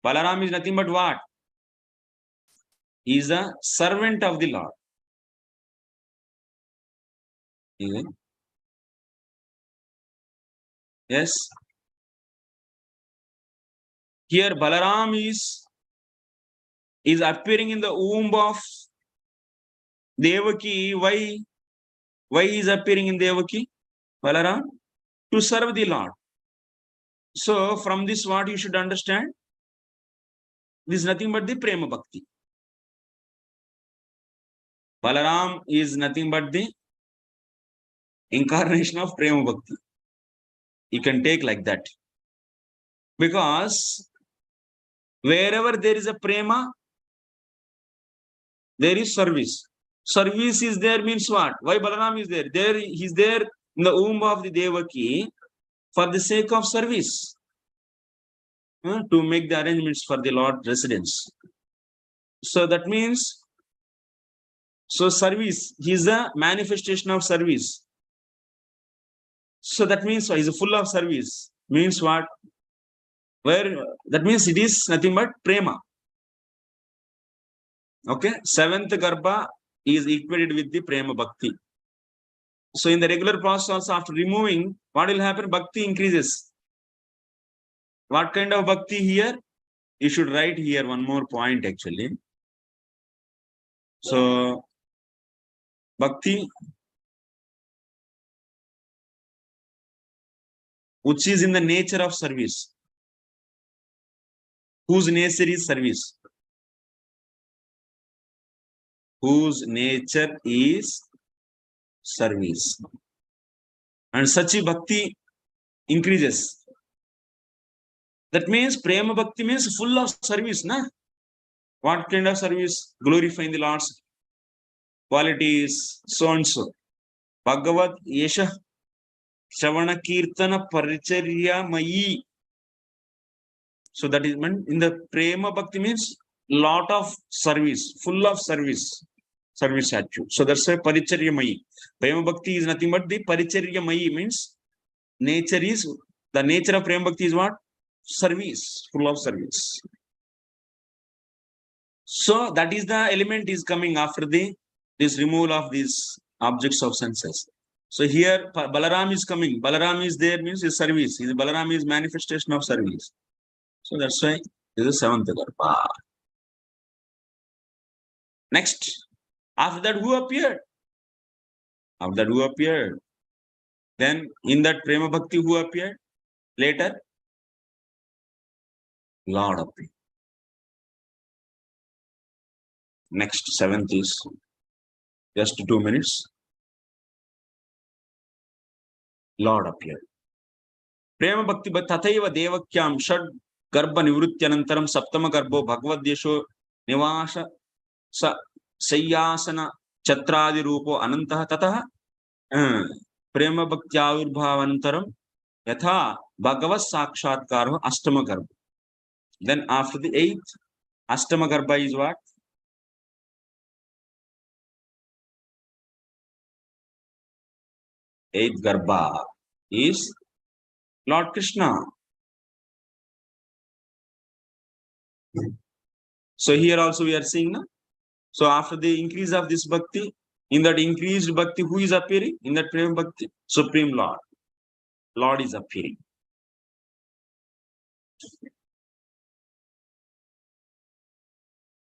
Balaram is nothing but what? He is a servant of the Lord. Yes. Here Balaram is appearing in the womb of Devaki. Why? Why is appearing in Devaki? Balaram? To serve the Lord. So from this what you should understand? This is nothing but the Prema Bhakti. Balaram is nothing but the incarnation of Prema Bhakti. You can take like that. Because wherever there is a Prema, there is service. Service is there means what? Why Balaram is there? He is there in the womb of the Devaki for the sake of service. To make the arrangements for the Lord residence. So that means, so service, he is a manifestation of service. So that means he is full of service. Means what? Where that means it is nothing but Prema. Okay, seventh garbha is equated with the Prema Bhakti. So in the regular process also, after removing, what will happen? Bhakti increases. What kind of Bhakti here? You should write here one more point actually. So Bhakti, which is in the nature of service. Whose nature is service? Whose nature is service. And such a Bhakti increases. That means Prema Bhakti means full of service. Na? What kind of service? Glorifying the Lord's qualities, so and so. Bhagavad Yesha Shravana Kirtana Paricharya Mayi. So that is meant in the Prema Bhakti means lot of service, full of service attitude. So that's why Paricharya Mayi. Prema Bhakti is nothing but the Paricharya Mayi means nature is, the nature of Prema Bhakti is what? Service, full of service. So that is the element is coming after this removal of these objects of senses. So here Balaram is coming. Balaram is there means his service. Balaram is manifestation of service. So that's why this is seventh garbha. Next, after that who appeared? After that who appeared? Then in that Prema Bhakti who appeared? Later, Lord appeared. Next, seventh is just 2 minutes. Lord appeared. Prema Bhakti Tathaiva Devakyam Shad Garbha Nivrityanantaram Saptama Garbho Bhagavad Yesho Nivasa Sayyasana Chatradi Rupo Anantaha Tataha Prema Bhakti Avirbhavantaram Yatha Bhagavad Sakshatkaro Astama Garbha. Then after the 8th, Astama Garbha is what? 8th Garbha is Lord Kṛṣṇa. So here also we are seeing, na? So after the increase of this Bhakti, in that increased Bhakti, who is appearing? In that Prema Bhakti, Supreme Lord. Lord is appearing.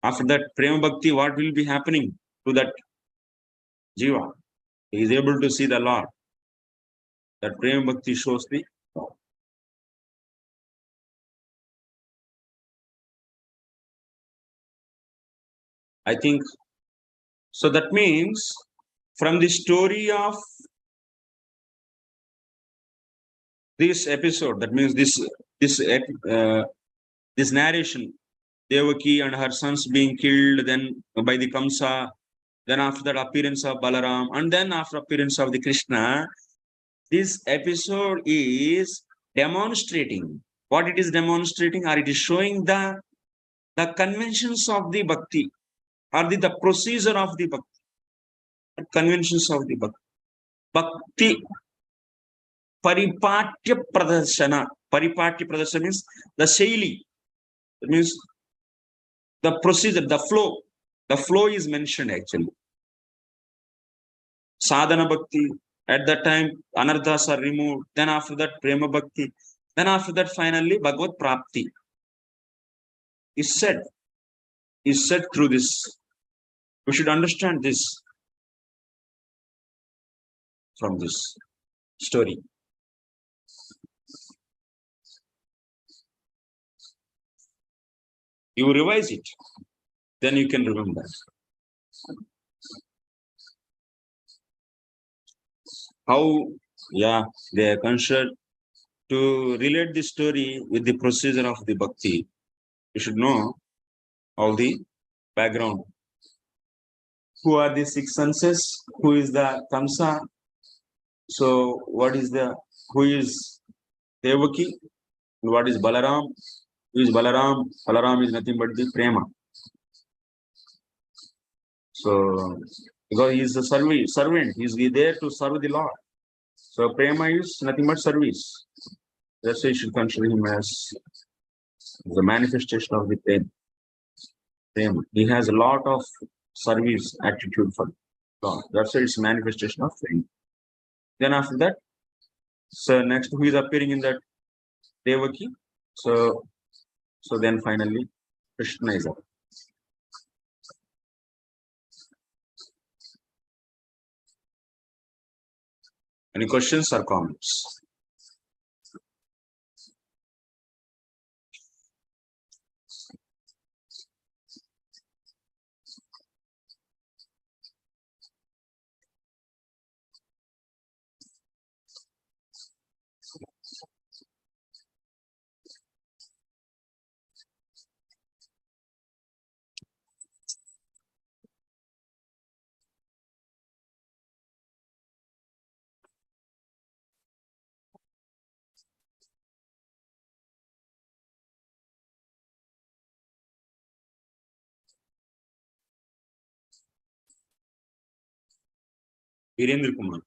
After that Prema Bhakti, what will be happening to that jiva? He is able to see the Lord. That Prema Bhakti shows the Lord. I think, so that means from the story of this episode, that means this this narration, Devaki and her sons being killed, then by the Kṛṣṇa, then after that appearance of Balaram, and then after appearance of the Kṛṣṇa, this episode is demonstrating what it is demonstrating, or it is showing the conventions of the bhakti, or the procedure of the bhakti, conventions of the bhakti. Bhakti paripatya pradarshana. Paripatya pradarshana means the shaili. It means the procedure, the flow. The flow is mentioned actually. Sadhana bhakti, at that time anarthas are removed. Then after that prema bhakti. Then after that finally Bhagavad Prapti is said through this. We should understand this from this story. You revise it, then you can remember. How, they are concerned to relate the story with the procedure of the bhakti. You should know all the background. Who are the six senses? Who is the Kṛṣṇa? So, who is Devaki? And what is Balaram? Who is Balaram? Balaram is nothing but the prema. So, because he is the servant, he is there to serve the Lord. So, prema is nothing but service. That's why you should consider him as the manifestation of the prema. He has a lot of service attitude for God. That's why it's manifestation of prema. Then after that, so next who is appearing in that Devaki? So then finally Kṛṣṇa is up. Any questions or comments? Virendra Kumar.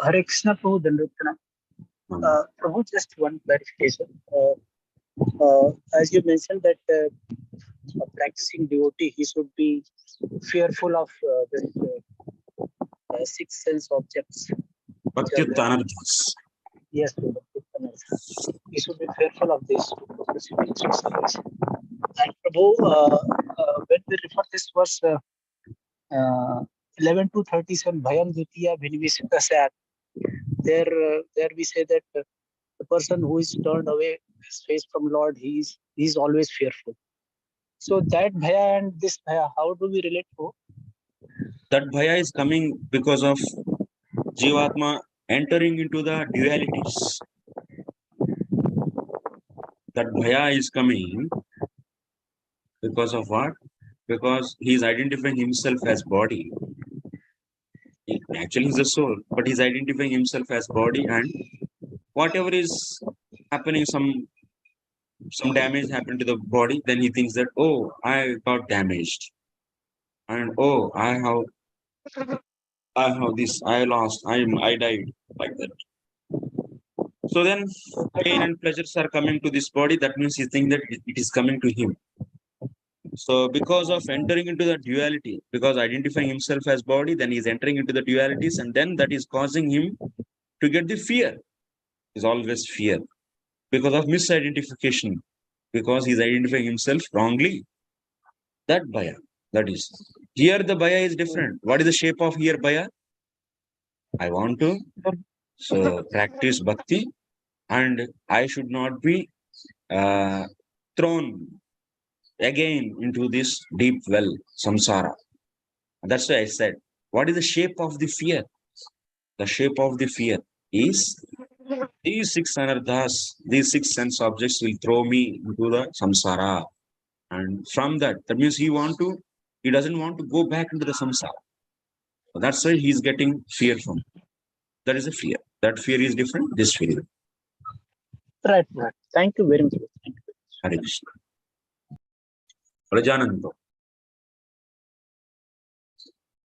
Hare Krishna, Prabhu, Dandavana. Prabhu, just one clarification. As you mentioned that a practicing devotee, he should be fearful of the six sense objects. Bhakti anarthas. Yes, Prabhu. He should be fearful of this. And Prabhu, when we refer this verse 11 to 37, Bhayam Dutiya Bhinivishita Sat, there we say that the person who is turned away his face from Lord, he is always fearful. So that bhaya and this bhaya, how do we relate to? That bhaya is coming because of Jivatma entering into the dualities. That bhaya is coming because of what? Because he is identifying himself as body. Actually, he's a soul, but he's identifying himself as body, and whatever is happening, some damage happened to the body, then he thinks that, oh, I got damaged, and oh, I have this, I lost, I died, like that. So then pain and pleasures are coming to this body. That means he thinks that it is coming to him. So because of entering into the duality, because identifying himself as body, then he's entering into the dualities, and then that is causing him to get the fear. Is always fear because of misidentification, because he's identifying himself wrongly. That bhaya, that is. Here the bhaya is different. What is the shape of here bhaya? I want to practice bhakti, and I should not be thrown again into this deep well, samsara. That's why I said, what is the shape of the fear? The shape of the fear is These 6 anarthas, these 6 sense objects will throw me into the samsara. And from that means he doesn't want to go back into the samsara. So that's why he's getting fear from. That is a fear. That fear is different. This fear is different. Right, right. Thank you very much. Thank you. Hare Krishna. Rajananda.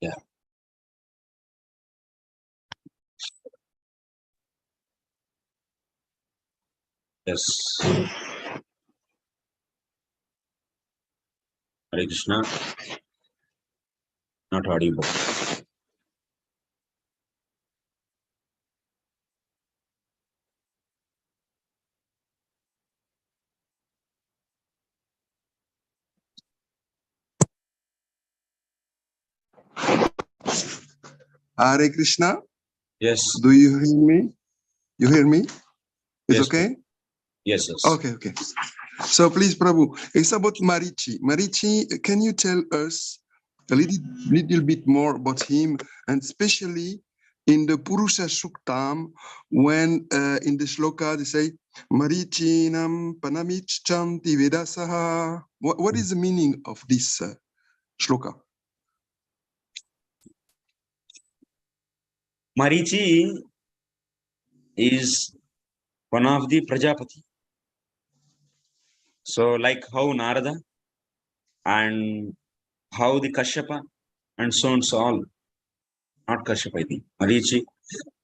Yeah. Yes. Hare Krishna. Not audible. Hare Krishna. Yes. Do you hear me? You hear me? Is Yes, okay? Yes, yes. Okay, okay. So please, Prabhu, it's about Marichi. Marichi, can you tell us a little bit more about him, and especially in the Purusha Suktam, when in the shloka they say, Marichinam panamichanti vedasaha. What is the meaning of this shloka? Marichi is one of the Prajapati. So like how Narada and how the Kashyapa and so on, so all. Not Kashyapa, I think. Marichi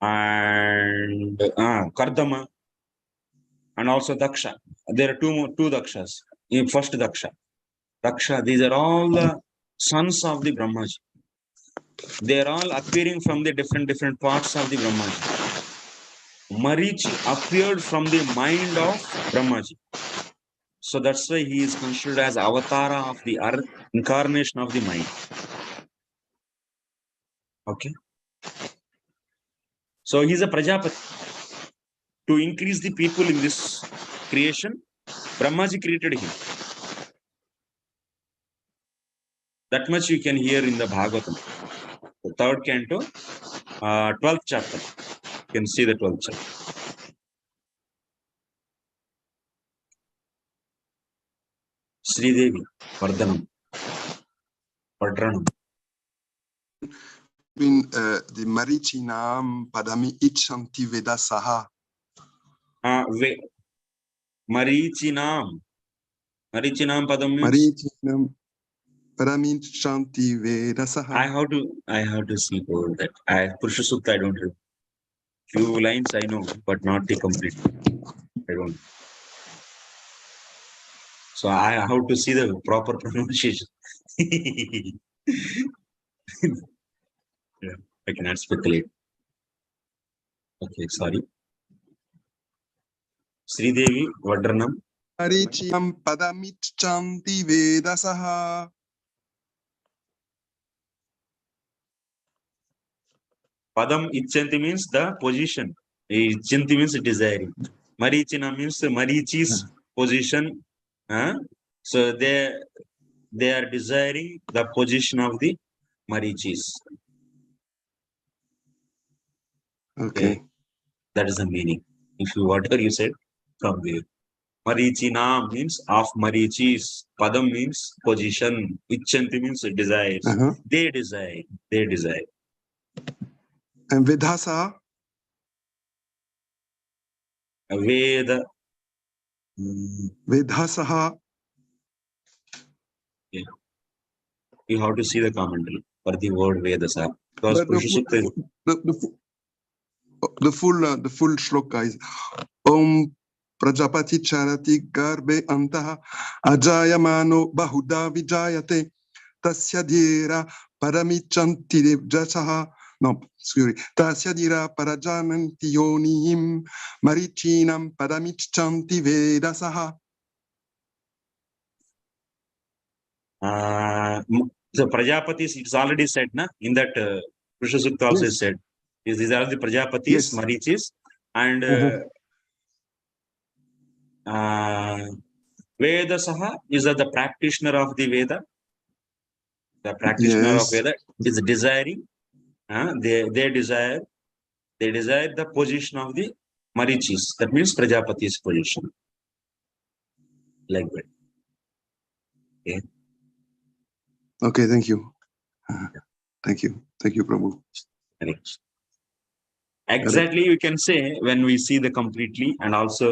and Kardama and also Daksha. There are two Dakshas. First Daksha, these are all the sons of the Brahmaji. They are all appearing from the different parts of the Brahmaji. Marichi appeared from the mind of Brahmaji. So that's why he is considered as avatara of the earth, incarnation of the mind. Okay. So he is a Prajapati. To increase the people in this creation, Brahmaji created him. That much you can hear in the Bhagavatam. The 3rd canto, 12th chapter. You can see the 12th chapter. Sridevi, Vardhanam, Vardranam. In the Marichinam padami ichanti vedasaha. Marichinam padam means Marichinam padami ichanti vedasaha. I have to see over that. Purusha Sukta I don't have. Few lines I know, but not the complete. I don't. So I have to see the proper pronunciation. Yeah, I cannot speculate. Okay, sorry. Sridevi, Vardranam. Marichinam padami ichanti vedasaha. Padam Ichanti means the position. Ichanti means desiring. Marichina means Marichi's position. So they are desiring the position of the Marichis. Okay. That is the meaning. If you whatever you said from there. Marichina means of Marichis. Padam means position. Ichanti means desires. They desire. They desire. And Vedasaha? Veda. Vedasaha. Yeah. You have to see the commentary for the word Vedasa. Because the full shloka is Om Prajapati Charati Garbe Antaha Ajayamano Bahuda Vijayate Tasya Dhira Paramichanti Jasaha. No, sorry. Tasya Dhira Parajananti Yonihim Marichinam Paramichanti Vedasaha. So Prajapatis, it's already said, na? In that Purusha Sukta also is said. These are the Prajapatis, Marichis, and Vedasaha is the practitioner of the Veda. The practitioner of Veda is desiring. They desire the position of the Marichis. That means Prajapati's position. Like that. Okay. Okay, thank you. Thank you. Thank you, Prabhu. Correct. Exactly, we can say when we see the completely, and also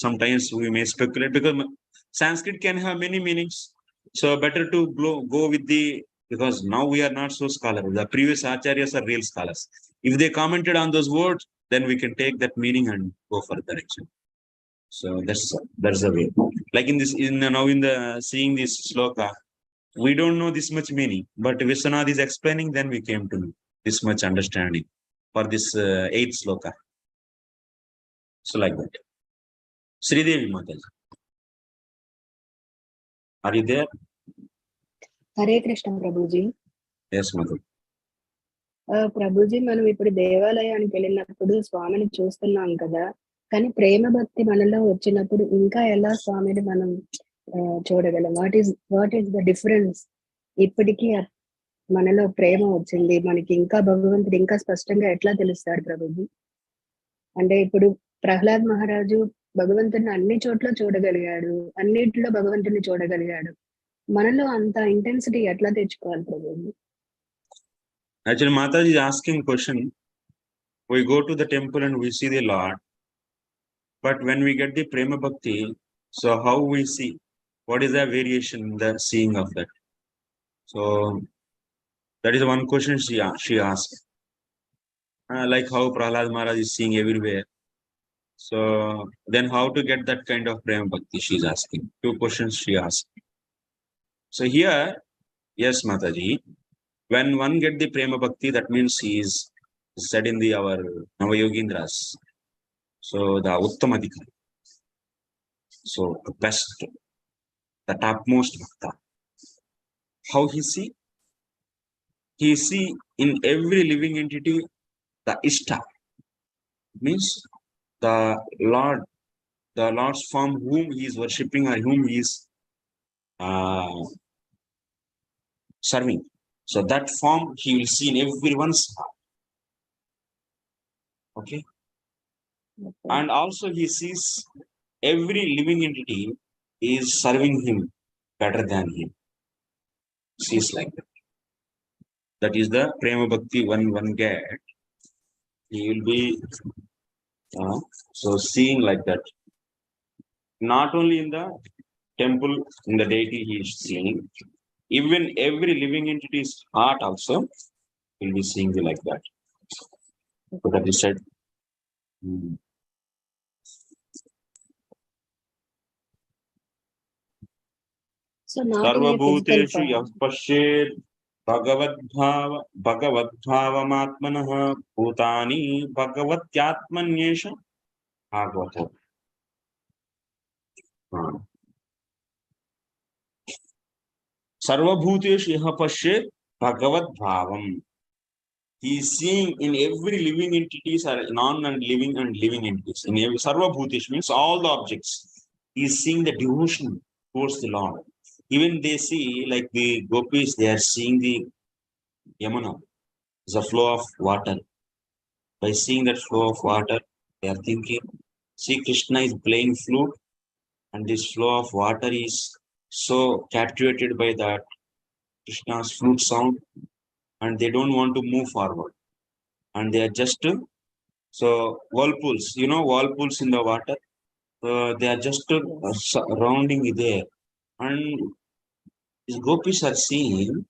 sometimes we may speculate because Sanskrit can have many meanings. So better to go with the, because now we are not so scholarly. The previous acharyas are real scholars. If they commented on those words, then we can take that meaning and go further direction. So that's the way. Like in this, now in the seeing this sloka, we don't know this much meaning, but Vishwanath is explaining, then we came to know this much understanding for this 8th sloka. So like that. Sridevi Mataji, are you there? Hare Krishna Prabhuji. Yes, Mataji. Prabhuji, మనం ఇప్పుడు దేవాలయానికి వెళ్ళినప్పుడు స్వామిని చూస్తున్నాం కదా, కానీ ప్రేమ భక్తి మనలో వచ్చినప్పుడు ఇంకా ఎలా స్వామిని మనం చూడగలం? What is the difference? ఇప్పటికీ మనలో ప్రేమ వచ్చింది, మనకి ఇంకా భగవంతుడు ఇంకా స్పష్టంగా ఎట్లా తెలుస్తాడు ప్రభుజీ? అంటే ఇప్పుడు ప్రహ్లాద్ మహారాజు భగవంతుడిని అన్ని చోట్ల చూడగలిగాడు, అన్నిటిలో భగవంతుడిని చూడగలిగాడు. మనలో అంత ఇంటెన్సిటీ ఎట్లా తెచ్చుకోవాలి Prabhuji? Actually, Mataji is asking question. We go to the temple and we see the Lord, but when we get the prema bhakti, so how we see? What is the variation in the seeing of that? So that is one question she asked. Like how Prahlad Maharaj is seeing everywhere. So then how to get that kind of prema bhakti? She is asking. 2 questions she asked. So here, yes, Mataji, when one get the prema bhakti, that means he is said in our Navayogindras. So the Uttamadikari. So the best, the topmost bhakta. How he see? He see in every living entity the Ishta. Means the Lord's form whom he is worshipping or whom he is serving. So that form he will see in everyone's heart. Okay. And also he sees every living entity is serving him better than him. Sees like that. That is the prema bhakti one get. He will be so seeing like that. Not only in the temple, in the deity he is seeing, even every living entity's heart also will be seeing like that. So that is said. So not Sarvabhuteshu yah pashyet bhagavadbhavamatmanah bhutani bhagavatyatmanyesha bhagavata. Sarvabhuteshu yah pashyet bhagavadbhavam. He is seeing in every living entities are non and living entities. In every Sarvabhutish means all the objects. He is seeing the devotion towards the Lord. Even they see, like the gopis, they are seeing the Yamuna, the flow of water. By seeing that flow of water, they are thinking, see, Kṛṣṇa is playing flute, and this flow of water is so captivated by that Kṛṣṇa's flute sound, and they don't want to move forward. And they are just, so whirlpools, whirlpools in the water, they are just surrounding there. And these gopis are seeing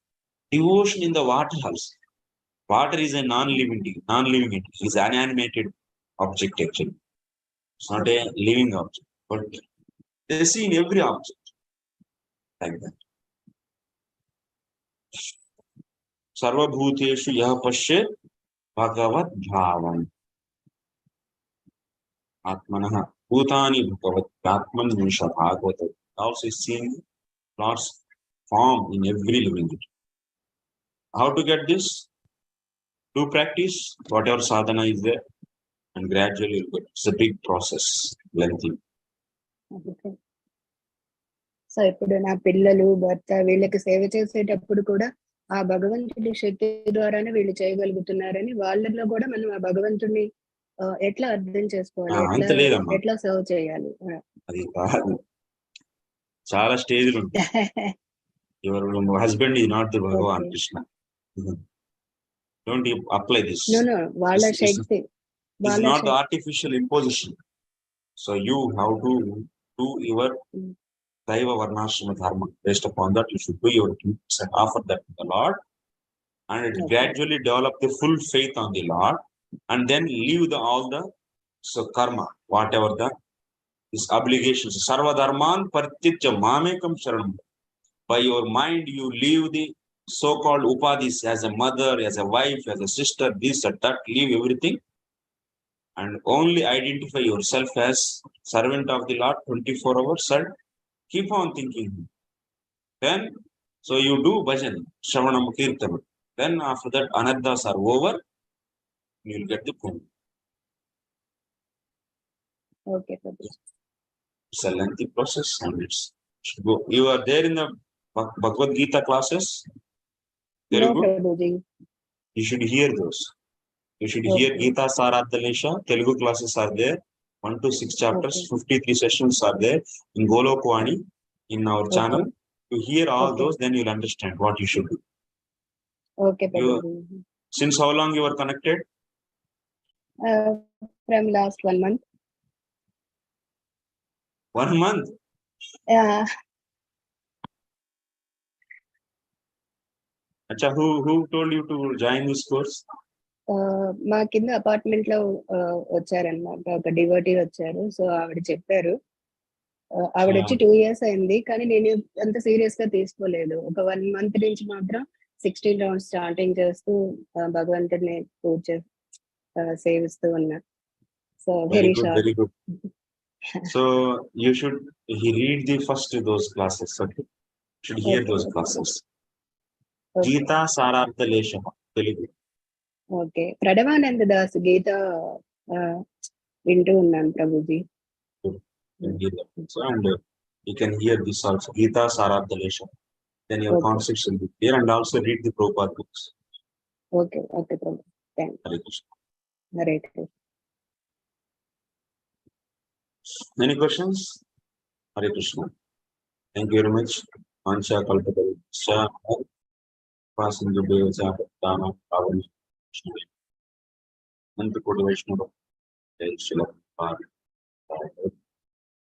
devotion in the water house. Water is a non-living entity. It's an animated object actually. It's not a living object, but they see in every object like that. Sarvabhuteshu yah pashyet bhagavat bhavam atmanah bhutani bhagavat atmanyesha bhagavata. Also seeing Lord's form in every living entity. How to get this? Do practice whatever sadhana is there, and gradually you'll get. It's a big process, lengthy. So ఇప్పుడు నా పిల్లలు, భర్త, వీళ్ళకి సేవ చేసేటప్పుడు కూడా ఆ భగవంతుడి శక్తి ద్వారానే వీళ్ళు చేయగలుగుతున్నారని వాళ్ళలో కూడా మనం ఆ భగవంతుడిని ఎట్లా అర్థం చేసుకోవాలి, అంత లేదమ్మా, ఎట్లా సర్వ్ చేయాలి? అది కాదు, చాలా స్టేజ్లు ఉంటాయి. Your husband is not the Bhagwan Krishna. Don't apply this. వాళ్ళ శక్తి, is not the artificial imposition. So you have to do your Daiva Varnashrama Dharma. Based upon that, you should do your duties and offer that to the Lord, and it gradually develop the full faith on the Lord, and then leave all the karma, whatever this obligations. Sarva dharman parititya mamekam sharanam. By your mind, you leave the so-called upadhis as a mother, as a wife, as a sister, this and that. Leave everything, and only identify yourself as servant of the Lord 24 hours and keep on thinking. Then, so you do bhajan, shravanam, kirtanam. Then after that, anarthas are over, you will get the punya. Okay, it's a lengthy process, and it's go. You are there in the Bhagavad Gita classes? No, Prabhuji. You should hear those. You should hear Gita Saradhalesha. Telugu classes are there. 1 to 6 chapters, 53 sessions are there in Golokwani, in our channel. You hear all those, then you'll understand what you should do. Okay, Since how long you are connected? From last 1 month. 1 month? Yeah. Acha, who told you to join this course? మా కింద apartment లో వచ్చారనమాట, ఒక devotee వచ్చారు. So ఆవిడ చెప్పారు. ఆవిడ వచ్చి 2 years అయింది, కానీ నేను అంత సీరియస్ గా తీసుకోలేదు. ఒక 1 month నుంచి మాత్రం 16 rounds స్టార్టింగ్ చేస్తూ భగవంతుడిని పూజ సేవిస్తూ ఉన్నా. So very good. So you should read the first those classes. Okay, should hear those classes. Gita Sararthalesha, Telugu. Okay, Pranavananda Das Gita వింటూ ఉన్నాను Prabhuji. And you can hear this also, Gita Sararthalesha. Then your concepts will be clear, and also read the Prabhupada books. Okay, Prabhu. Thank you. Hare Krishna. Hare Krishna. Any questions? Hare Krishna. Thank you very much. Ansha Kalpatarusha, Pasanju Bevaja, Dana, Pavani, Krishna, Nantakoti Vaishnava, Jai Shri Prabhupada.